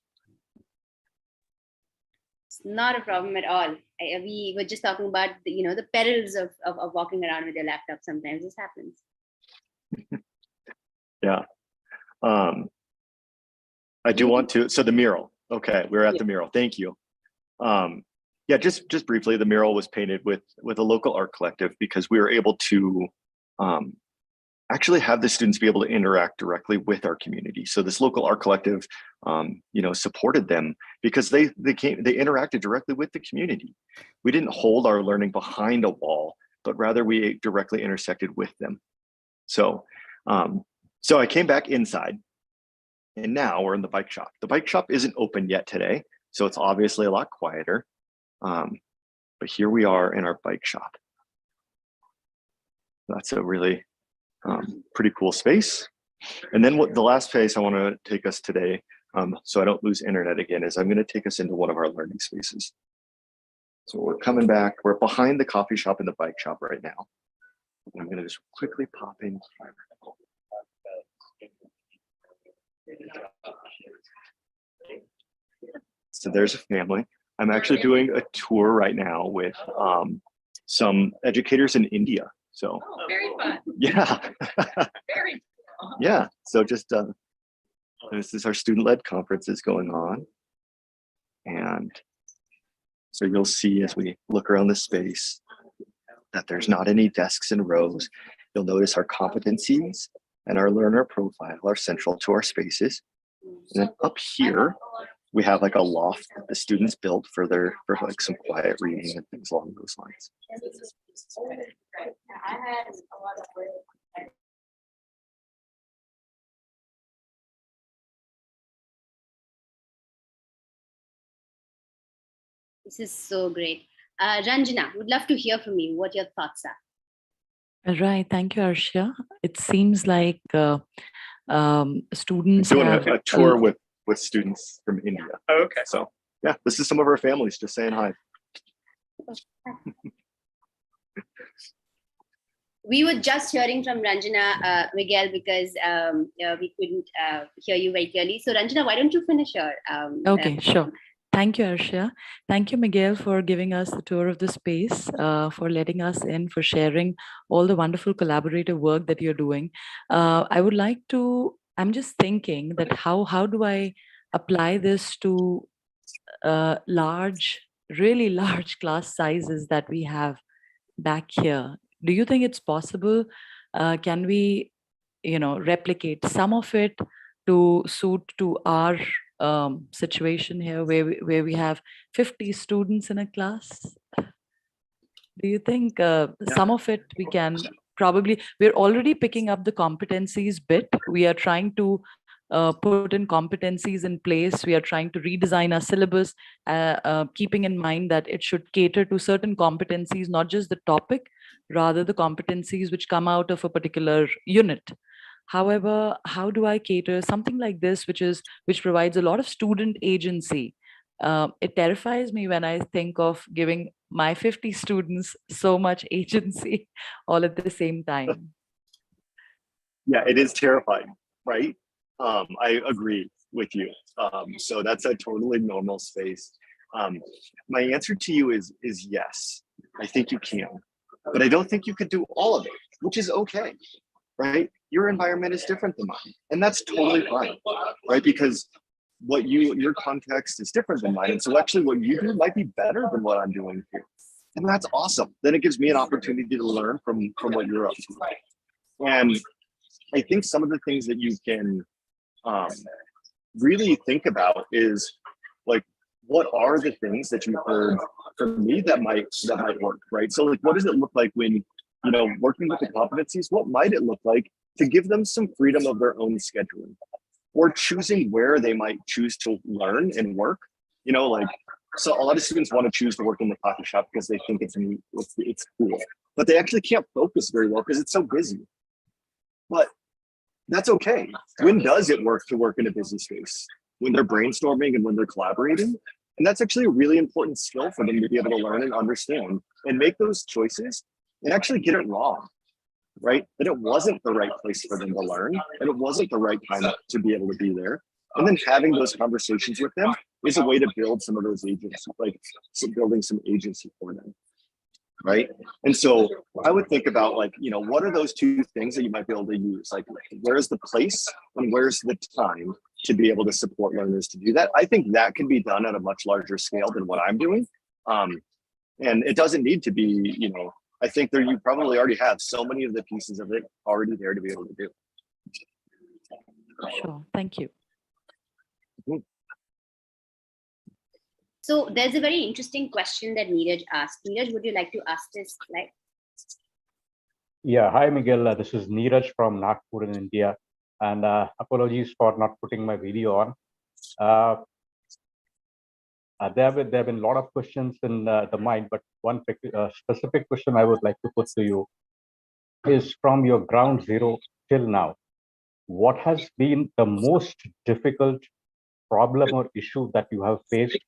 It's not a problem at all. We were just talking about the perils of walking around with your laptop. Sometimes this happens. Yeah. I do want to. So the mural. Okay, we're at the mural. Thank you. Yeah, just briefly, the mural was painted with a local art collective because we were able to actually have the students be able to interact directly with our community. So this local art collective, supported them because they interacted directly with the community. We didn't hold our learning behind a wall, but rather we directly intersected with them. So, so I came back inside, and now we're in the bike shop. The bike shop isn't open yet today, so it's obviously a lot quieter. But here we are in our bike shop. That's a really pretty cool space. And then what the last place I want to take us today, so I don't lose internet again, is I'm going to take us into one of our learning spaces. So we're coming back. We're behind the coffee shop and the bike shop right now. I'm going to just quickly pop in. So there's a family. I'm actually doing a tour right now with some educators in India. So very fun. Yeah. Very fun. Yeah. So just this is our student-led conferences going on. And so you'll see as we look around the space that there's not any desks and rows. You'll notice our competencies and our learner profile are central to our spaces. And then up here, we have like a loft that the students built for like some quiet reading and things along those lines. This is so great. Ranjana, would love to hear from you what your thoughts are. Right. Thank you, Arshia. It seems like students Doing have a tour with students from India. Oh, okay. So yeah, this is some of our families just saying hi. We were just hearing from Ranjana, Miguel, because we couldn't hear you very clearly. So Ranjana, why don't you finish your... Okay, sure. Thank you, Arshia. Thank you, Miguel, for giving us the tour of the space, for letting us in, for sharing all the wonderful collaborative work that you're doing. I would like to, I'm just thinking that how do I apply this to really large class sizes that we have back here? Do you think it's possible? Can we, replicate some of it to suit to our situation here, where we have 50 students in a class? Do you think some of it we can probably? We're already picking up the competencies bit. We are trying to put in competencies in place. We are trying to redesign our syllabus, keeping in mind that it should cater to certain competencies, not just the topic, rather the competencies which come out of a particular unit. However, how do I cater something like this, which provides a lot of student agency? It terrifies me when I think of giving my 50 students so much agency all at the same time. Yeah, it is terrifying, right? I agree with you. So that's a totally normal space. My answer to you is yes. I think you can, but I don't think you could do all of it, which is okay, right? Your environment is different than mine, and that's totally fine, right? Because your context is different than mine, and so actually what you do might be better than what I'm doing here, and that's awesome. Then it gives me an opportunity to learn from what you're up to, and I think some of the things that you can really think about is like, what are the things that you've heard from me that might work, right? So like, what does it look like when, working with the competencies? What might it look like to give them some freedom of their own scheduling, or choosing where they might choose to learn and work? So a lot of students want to choose to work in the coffee shop because they think it's neat, it's cool, but they actually can't focus very well because it's so busy. But that's okay. When does it work to work in a busy space? When they're brainstorming and when they're collaborating. And that's actually a really important skill for them to be able to learn and understand and make those choices and actually get it wrong, right? That it wasn't the right place for them to learn, and it wasn't the right time to be able to be there. And then having those conversations with them is a way to build some of those agents, like building some agency for them. Right. And so I would think about what are those two things that you might be able to use? Like, where's the place and where's the time to be able to support learners to do that? I think that can be done at a much larger scale than what I'm doing. And it doesn't need to be, I think you probably already have so many of the pieces of it already there to be able to do. Sure. Thank you. Mm-hmm. So there's a very interesting question that Neeraj asked. Neeraj, would you like to ask this? Yeah, hi Miguel. This is Neeraj from Nagpur in India, and apologies for not putting my video on. There have been a lot of questions in the mind, but one specific question I would like to put to you is, from your ground zero till now, what has been the most difficult problem or issue that you have faced,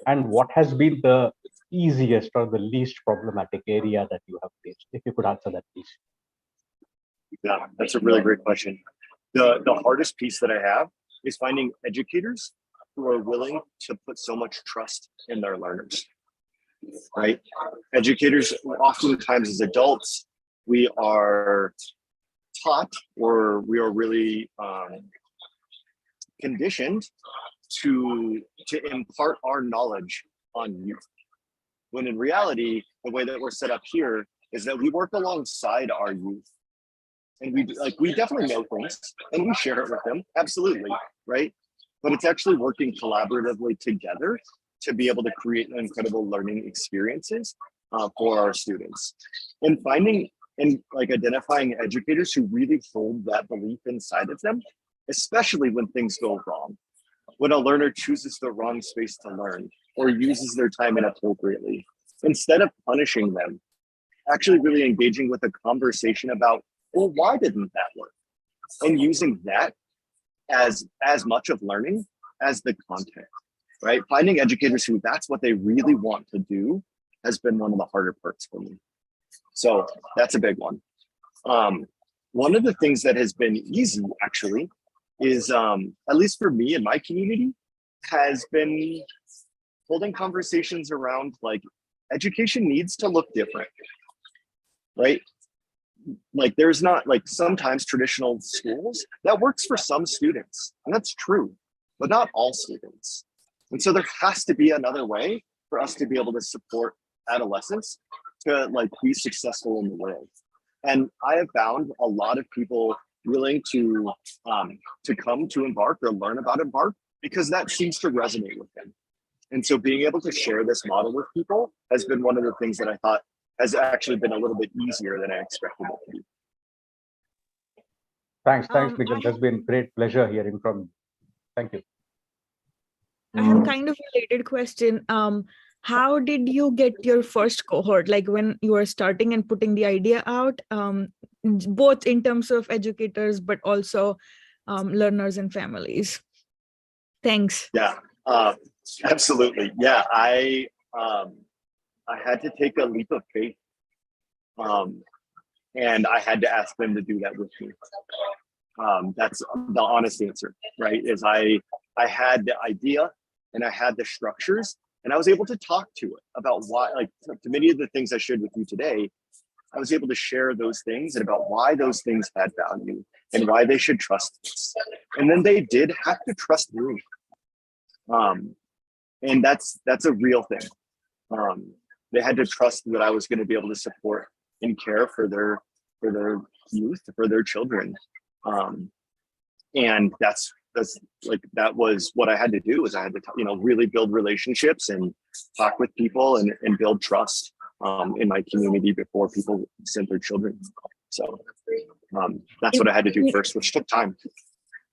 and what has been the easiest or the least problematic area that you have faced? If you could answer that, please. Yeah, that's a really great question. The hardest piece that I have is finding educators who are willing to put so much trust in their learners, right? Educators, oftentimes as adults, we are taught, or we are really conditioned to impart our knowledge on youth, when in reality, the way that we're set up here is that we work alongside our youth, and we definitely know things and we share it with them, absolutely, right? But it's actually working collaboratively together to be able to create incredible learning experiences for our students, and finding and identifying educators who really hold that belief inside of them, especially when things go wrong. When a learner chooses the wrong space to learn, or uses their time inappropriately. Instead of punishing them, actually really engaging with a conversation about, well, why didn't that work? And using that as much of learning as the content, right? Finding educators who that's what they really want to do has been one of the harder parts for me. So that's a big one. One of the things that has been easy actually is, at least for me and my community, has been holding conversations around like education needs to look different, right? Like there's not like sometimes traditional schools that works for some students, and that's true, but not all students. And so there has to be another way for us to be able to support adolescents to like be successful in the world. And I have found a lot of people willing to come to Embark or learn about Embark because that seems to resonate with them. And so being able to share this model with people has been one of the things that I thought has actually been a little bit easier than I expected it to be. Thanks, Miguel. There's been great pleasure hearing from you. Thank you. I have kind of related question. How did you get your first cohort? Like when you were starting and putting the idea out, both in terms of educators, but also learners and families. Thanks. Yeah, absolutely. Yeah, I had to take a leap of faith, and I had to ask them to do that with me. That's the honest answer, right? Is I had the idea and I had the structures, and I was able to talk to it about why, like to many of the things I shared with you today, I was able to share those things and about why those things had value and why they should trust us. And then they did have to trust me. And that's a real thing. They had to trust that I was going to be able to support and care for their youth, for their children. And that's like, that was what I had to do, is I had to, really build relationships and talk with people and build trust in my community before people sent their children. So that's what I had to do first, which took time.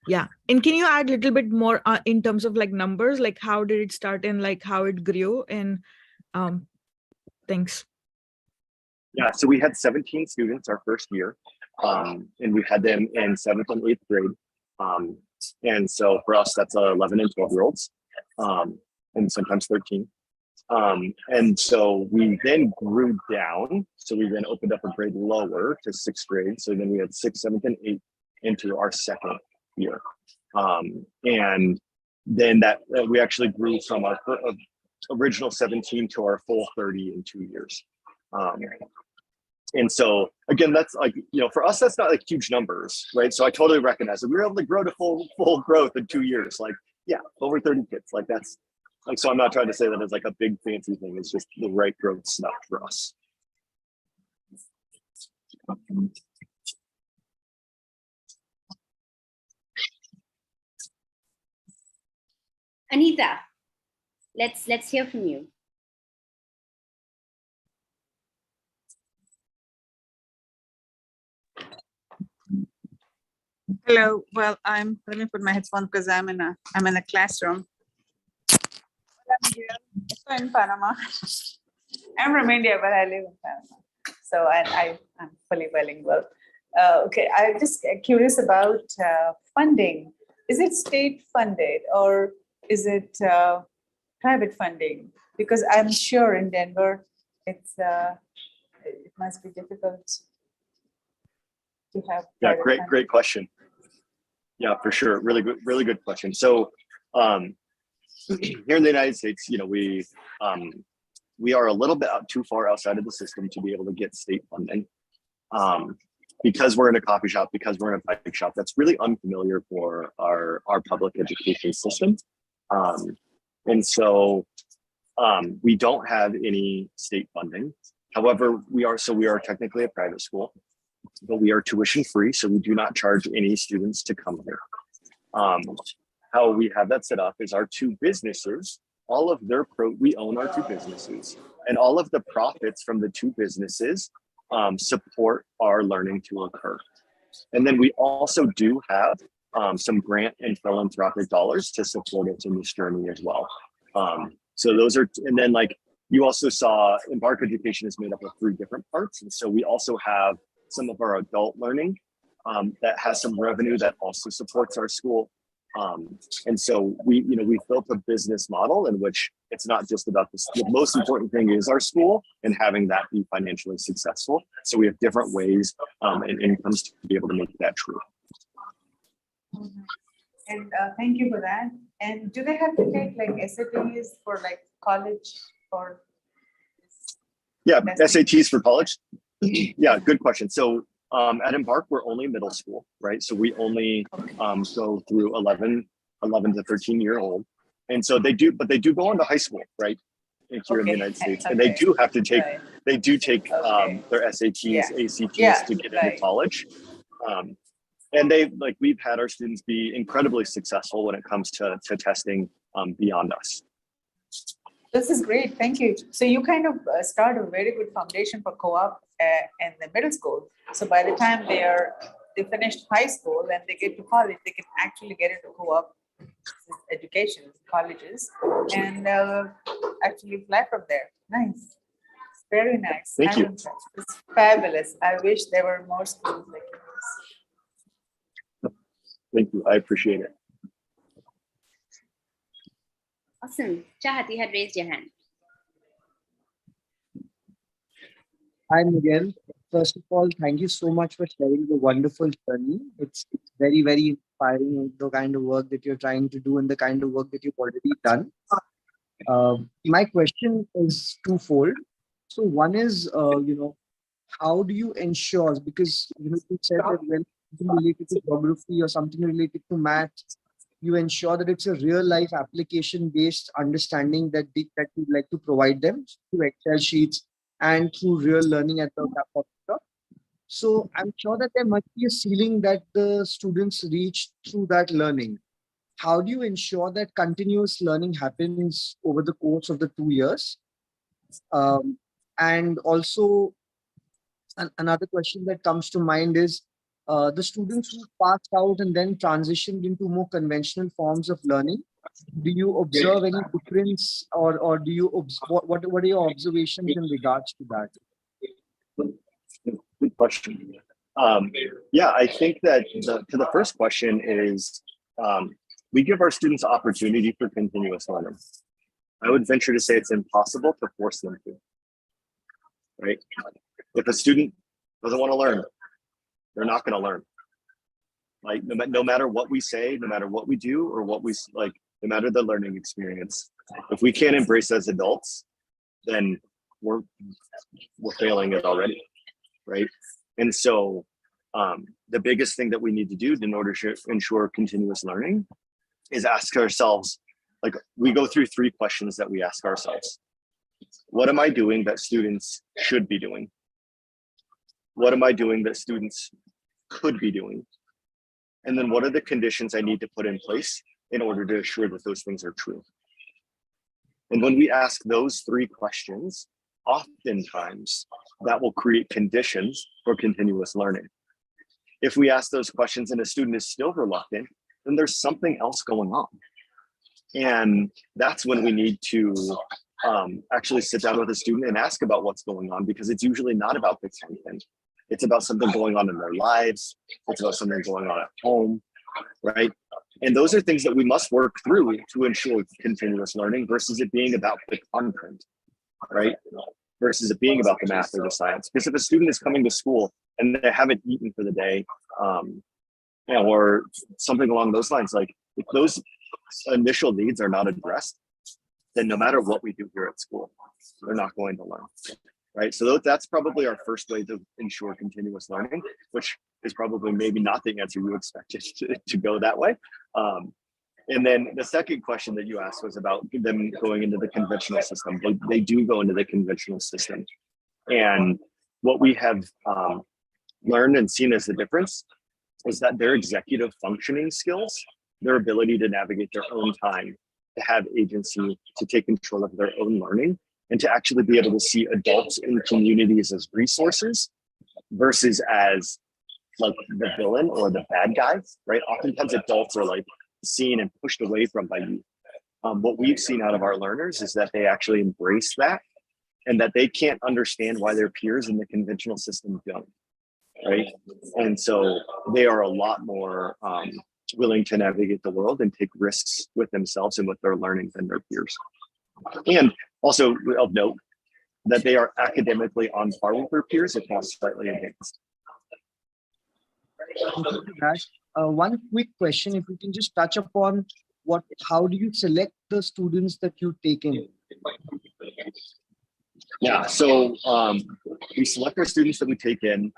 Yeah. And can you add a little bit more in terms of like numbers, like how did it start and like how it grew? And thanks. Yeah, so we had 17 students our first year, and we had them in 7th and 8th grade. And so for us, that's 11 and 12-year-olds, and sometimes 13. And so we then grew down. So we then opened up a grade lower to 6th grade. So then we had 6th, 7th, and 8th into our second year. And then that we actually grew from our original 17 to our full 30 in 2 years. And so again, that's like, for us, that's not like huge numbers, right? So I totally recognize that we were able to grow to full growth in 2 years. Like, yeah, over 30 kids. Like that's like, so I'm not trying to say that it's like a big fancy thing. It's just the right growth stuff for us. Anita, let's hear from you. Hello. Well, let me put my headphones because I'm in a classroom. I'm in Panama. I'm from India, but I live in Panama. So I'm fully bilingual. Okay, I'm just curious about funding. Is it state funded or is it private funding? Because I'm sure in Denver, it must be difficult to have. Yeah, great question. Yeah, for sure. Really good question. So here in the United States, we are a little bit too far outside of the system to be able to get state funding. Because we're in a coffee shop, because we're in a bike shop, that's really unfamiliar for our public education system. And so we don't have any state funding. However, we are technically a private school, but we are tuition free, so we do not charge any students to come here. How we have that set up is our two businesses, we own our two businesses, and all of the profits from the two businesses support our learning to occur. And then we also do have some grant and philanthropic dollars to support us in this journey as well. So those are, and then like you also saw Embark Education is made up of 3 different parts. And so we also have some of our adult learning that has some revenue that also supports our school. And so we've built a business model in which it's not just about this. The most important thing is our school and having that be financially successful. So we have different ways and incomes to be able to make that true. And thank you for that. And do they have to take like SATs for like college or? Yeah, SATs for college. Yeah, good question. So at Embark, we're only middle school, right? So we only go through 11 to 13-year-old. And so they do go on to high school, right? Here in the United States. And they do have to take, their SATs, ACTs to get into college. And we've had our students be incredibly successful when it comes to testing beyond us. This is great. Thank you. So you kind of start a very good foundation for co-op in the middle school. So by the time they finished high school and they get to college, they can actually get into co-op education, colleges, and actually fly from there. Nice. It's very nice. Thank you. It's fabulous. I wish there were more schools like this. Thank you. I appreciate it. Awesome. Chahat, you had raised your hand. Hi, Miguel. First of all, thank you so much for sharing the wonderful journey. It's very, very inspiring, the kind of work that you're trying to do and the kind of work that you've already done. My question is twofold. So one is, how do you ensure, because you said that when something related to geography or something related to math, you ensure that it's a real life application based understanding that you'd like to provide them through Excel sheets and through real learning at the top. So I'm sure that there must be a ceiling that the students reach through that learning. How do you ensure that continuous learning happens over the course of the 2 years? And also another question that comes to mind is, the students who passed out and then transitioned into more conventional forms of learning, do you observe any difference or do you what are your observations in regards to that? Good question. I think that to the first question is we give our students opportunity for continuous learning. I would venture to say it's impossible to force them to, right? If a student doesn't want to learn, they're not going to learn. Like no matter what we say, no matter what we do, or what we like, no matter the learning experience, if we can't embrace as adults, then we're failing it already, right? And so the biggest thing that we need to do in order to ensure continuous learning is ask ourselves, like we go through 3 questions that we ask ourselves. What am I doing that students should be doing? What am I doing that students could be doing? And then what are the conditions I need to put in place in order to assure that those things are true? And when we ask those 3 questions, oftentimes that will create conditions for continuous learning. If we ask those questions and a student is still reluctant, then there's something else going on. And that's when we need to actually sit down with a student and ask about what's going on, because it's usually not about the content. It's about something going on in their lives. It's about something going on at home, right? And those are things that we must work through to ensure continuous learning versus it being about the content, right? Versus it being about the math or the science. Because if a student is coming to school and they haven't eaten for the day, or something along those lines, like if those initial needs are not addressed, then no matter what we do here at school, they're not going to learn. Right. So that's probably our first way to ensure continuous learning, which is probably maybe not the answer you expected to go that way. And then the second question that you asked was about them going into the conventional system. They do go into the conventional system. And what we have learned and seen as the difference is that their executive functioning skills, their ability to navigate their own time, to have agency, to take control of their own learning, and to actually be able to see adults in communities as resources versus as like the villain or the bad guys, right? Oftentimes adults are like seen and pushed away from by youth. what we've seen out of our learners is that they actually embrace that, and that they can't understand why their peers in the conventional system don't, right? And so they are a lot more willing to navigate the world and take risks with themselves and with their learning than their peers. And also of note that they are academically on par with their peers, if not slightly advanced. One quick question, if you can just touch upon how do you select the students that you take in? Yeah, so we select our students that we take in.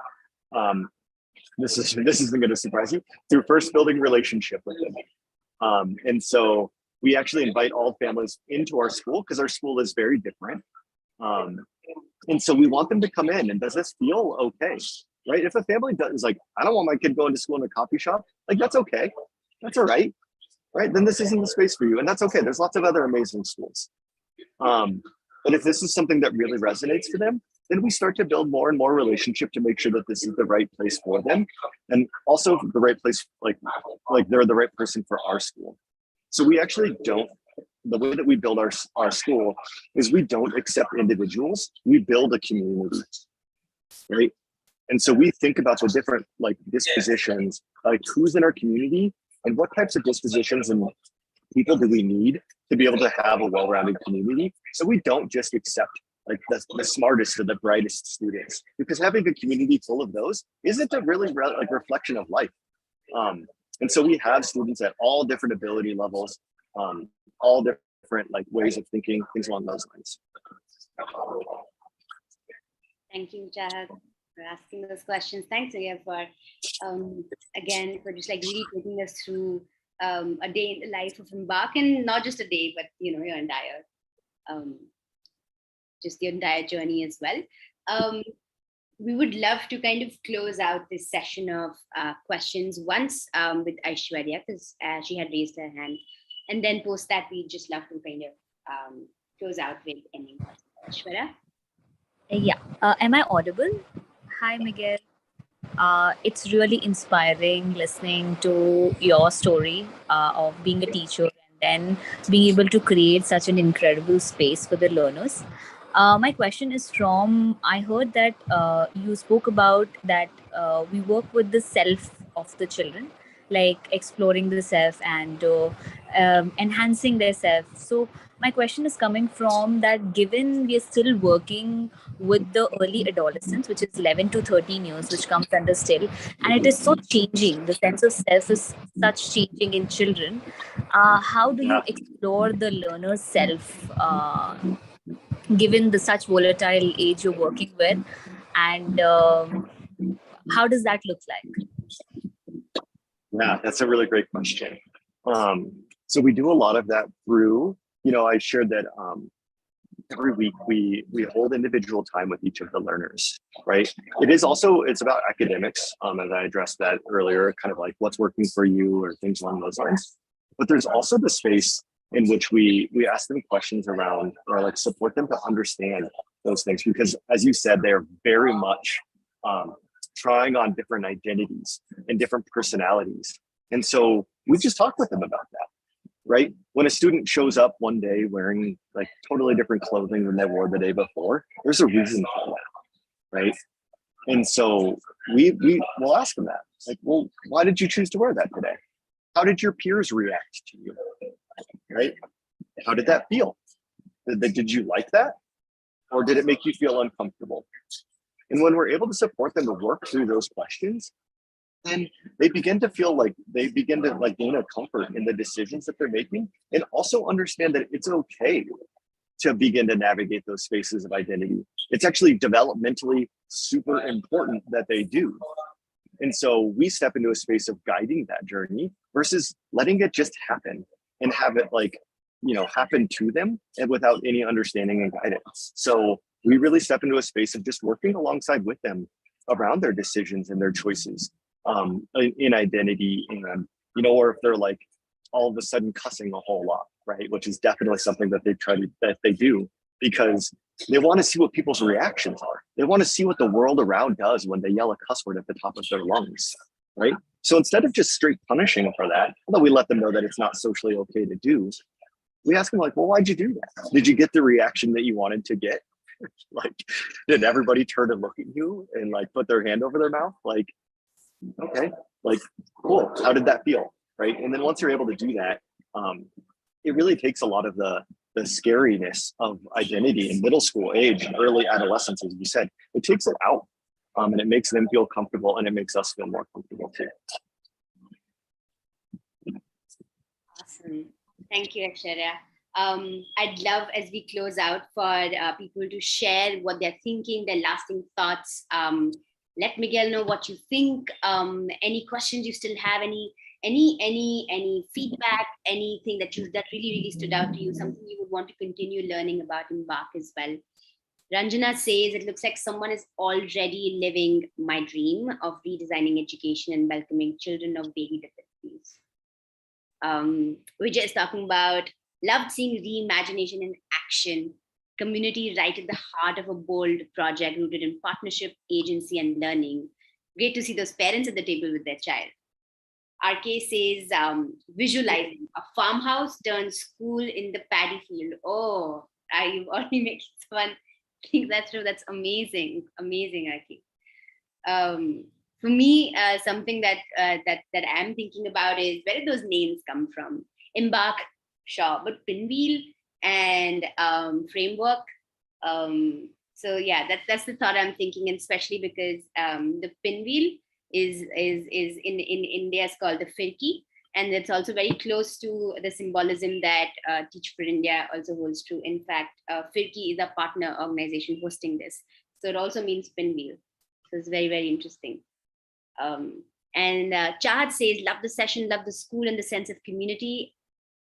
This isn't going to surprise you, through first building relationship with them. And so we actually invite all families into our school because our school is very different. And so we want them to come in, and does this feel okay? Right? If a family is like, I don't want my kid going to school in a coffee shop, like that's okay. That's all right. Right? Then this isn't the space for you. And that's okay. There's lots of other amazing schools. But if this is something that really resonates for them, then we start to build more and more relationship to make sure that this is the right place for them. And also the right place, like they're the right person for our school. So we actually don't, the way that we build our school is we don't accept individuals, we build a community, right? And so we think about the different like dispositions, like who's in our community and what types of dispositions and people do we need to be able to have a well-rounded community. So we don't just accept like the smartest or the brightest students, because having a community full of those isn't a really like reflection of life. And so we have students at all different ability levels, all different like ways of thinking, things along those lines. Thank you, Jahad, for asking those questions. Thanks again for just like really taking us through a day in the life of Embark, and not just a day, but your entire just your entire journey as well. We would love to kind of close out this session of questions once with Aishwarya, because she had raised her hand, and then post that we'd just love to kind of close out with ending thoughts. Aishwarya? Yeah. Am I audible? Hi, Miguel. It's really inspiring listening to your story of being a teacher and then being able to create such an incredible space for the learners. My question is I heard that you spoke about that we work with the self of the children, like exploring the self and enhancing their self. So my question is coming from that, given we are still working with the early adolescence, which is 11 to 13 years, which comes under still, and it is so changing, the sense of self is such changing in children. How do you explore the learner's self given the such volatile age you're working with, and how does that look like? Yeah, that's a really great question. So we do a lot of that through, I shared that every week we hold individual time with each of the learners, right? It's about academics, as I addressed that earlier, kind of like what's working for you or things along those lines. But there's also the space in which we ask them questions around, or like support them to understand those things, because as you said, they're very much trying on different identities and different personalities. And so we just talk with them about that, right? When a student shows up one day wearing like totally different clothing than they wore the day before, there's a reason for that, right? And so we'll ask them that, like, well, why did you choose to wear that today? How did your peers react to you, right? How did that feel? Did you like that? Or did it make you feel uncomfortable? And when we're able to support them to work through those questions, then they begin to feel like gain a comfort in the decisions that they're making, and also understand that it's okay to begin to navigate those spaces of identity. It's actually developmentally super important that they do. And so we step into a space of guiding that journey versus letting it just happen and have it happen to them and without any understanding and guidance. So we really step into a space of just working alongside with them around their decisions and their choices in identity, and or if they're like all of a sudden cussing a whole lot, right? Which is definitely something that they do because they want to see what people's reactions are. They want to see what the world around does when they yell a cuss word at the top of their lungs, right? So instead of just straight punishing for that, although we let them know that it's not socially okay to do, we ask them like, well, why'd you do that? Did you get the reaction that you wanted to get? Like, did everybody turn and look at you and like put their hand over their mouth? Like, okay, like, cool. How did that feel? Right. And then once you're able to do that, it really takes a lot of the scariness of identity in middle school age, early adolescence, as you said. It takes it out, and it makes them feel comfortable, and it makes us feel more comfortable too. Awesome. Thank you, Aksharya. I'd love, as we close out, for people to share what they're thinking, their lasting thoughts. Let Miguel know what you think. Any questions you still have? Any feedback? Anything that really stood out to you? Something you would want to continue learning about Embark as well. Ranjana says, it looks like someone is already living my dream of redesigning education and welcoming children of daily difficulties. Vijay is talking about loved seeing reimagination in action, community right at the heart of a bold project rooted in partnership, agency, and learning. Great to see those parents at the table with their child. RK says, visualizing a farmhouse turned school in the paddy field. Oh, you've already made someone think that's true. That's amazing. Amazing, RK. For me, something that I'm thinking about is, where did those names come from? Embark, sure, but Pinwheel and Framework. So yeah, that's the thought I'm thinking, and especially because the Pinwheel is in India is called the Firki, and it's also very close to the symbolism that Teach for India also holds true. In fact, Firki is a partner organization hosting this, so it also means Pinwheel. So it's very, very interesting. And Chahat says, love the session, love the school and the sense of community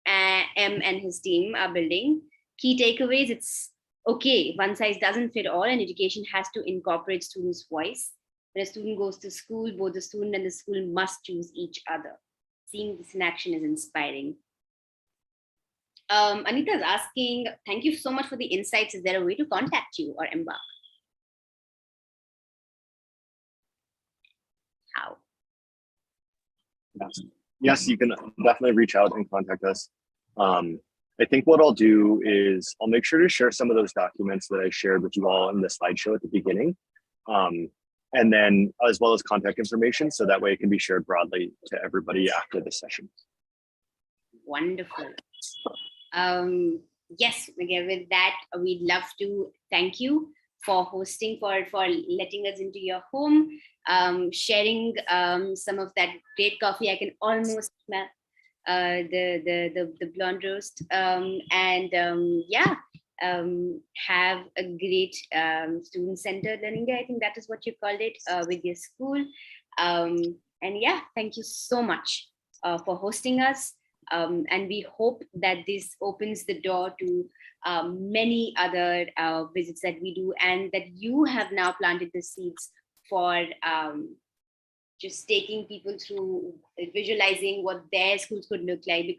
M and his team are building. Key takeaways, it's okay, one size doesn't fit all, and education has to incorporate students' voice. When a student goes to school, both the student and the school must choose each other. Seeing this in action is inspiring. Anita is asking, thank you so much for the insights. Is there a way to contact you or Embark? How? Yes, you can definitely reach out and contact us. I think what I'll do is I'll make sure to share some of those documents that I shared with you all in the slideshow at the beginning, and then as well as contact information, so that way it can be shared broadly to everybody after the session. Wonderful. Yes, again, with that, we'd love to thank you for hosting, for letting us into your home, sharing some of that great coffee. I can almost smell the blonde roast, have a great student-centered learning day. I think that is what you called it with your school. And yeah, thank you so much for hosting us. And we hope that this opens the door to many other visits that we do, and that you have now planted the seeds for just taking people through visualizing what their schools could look like.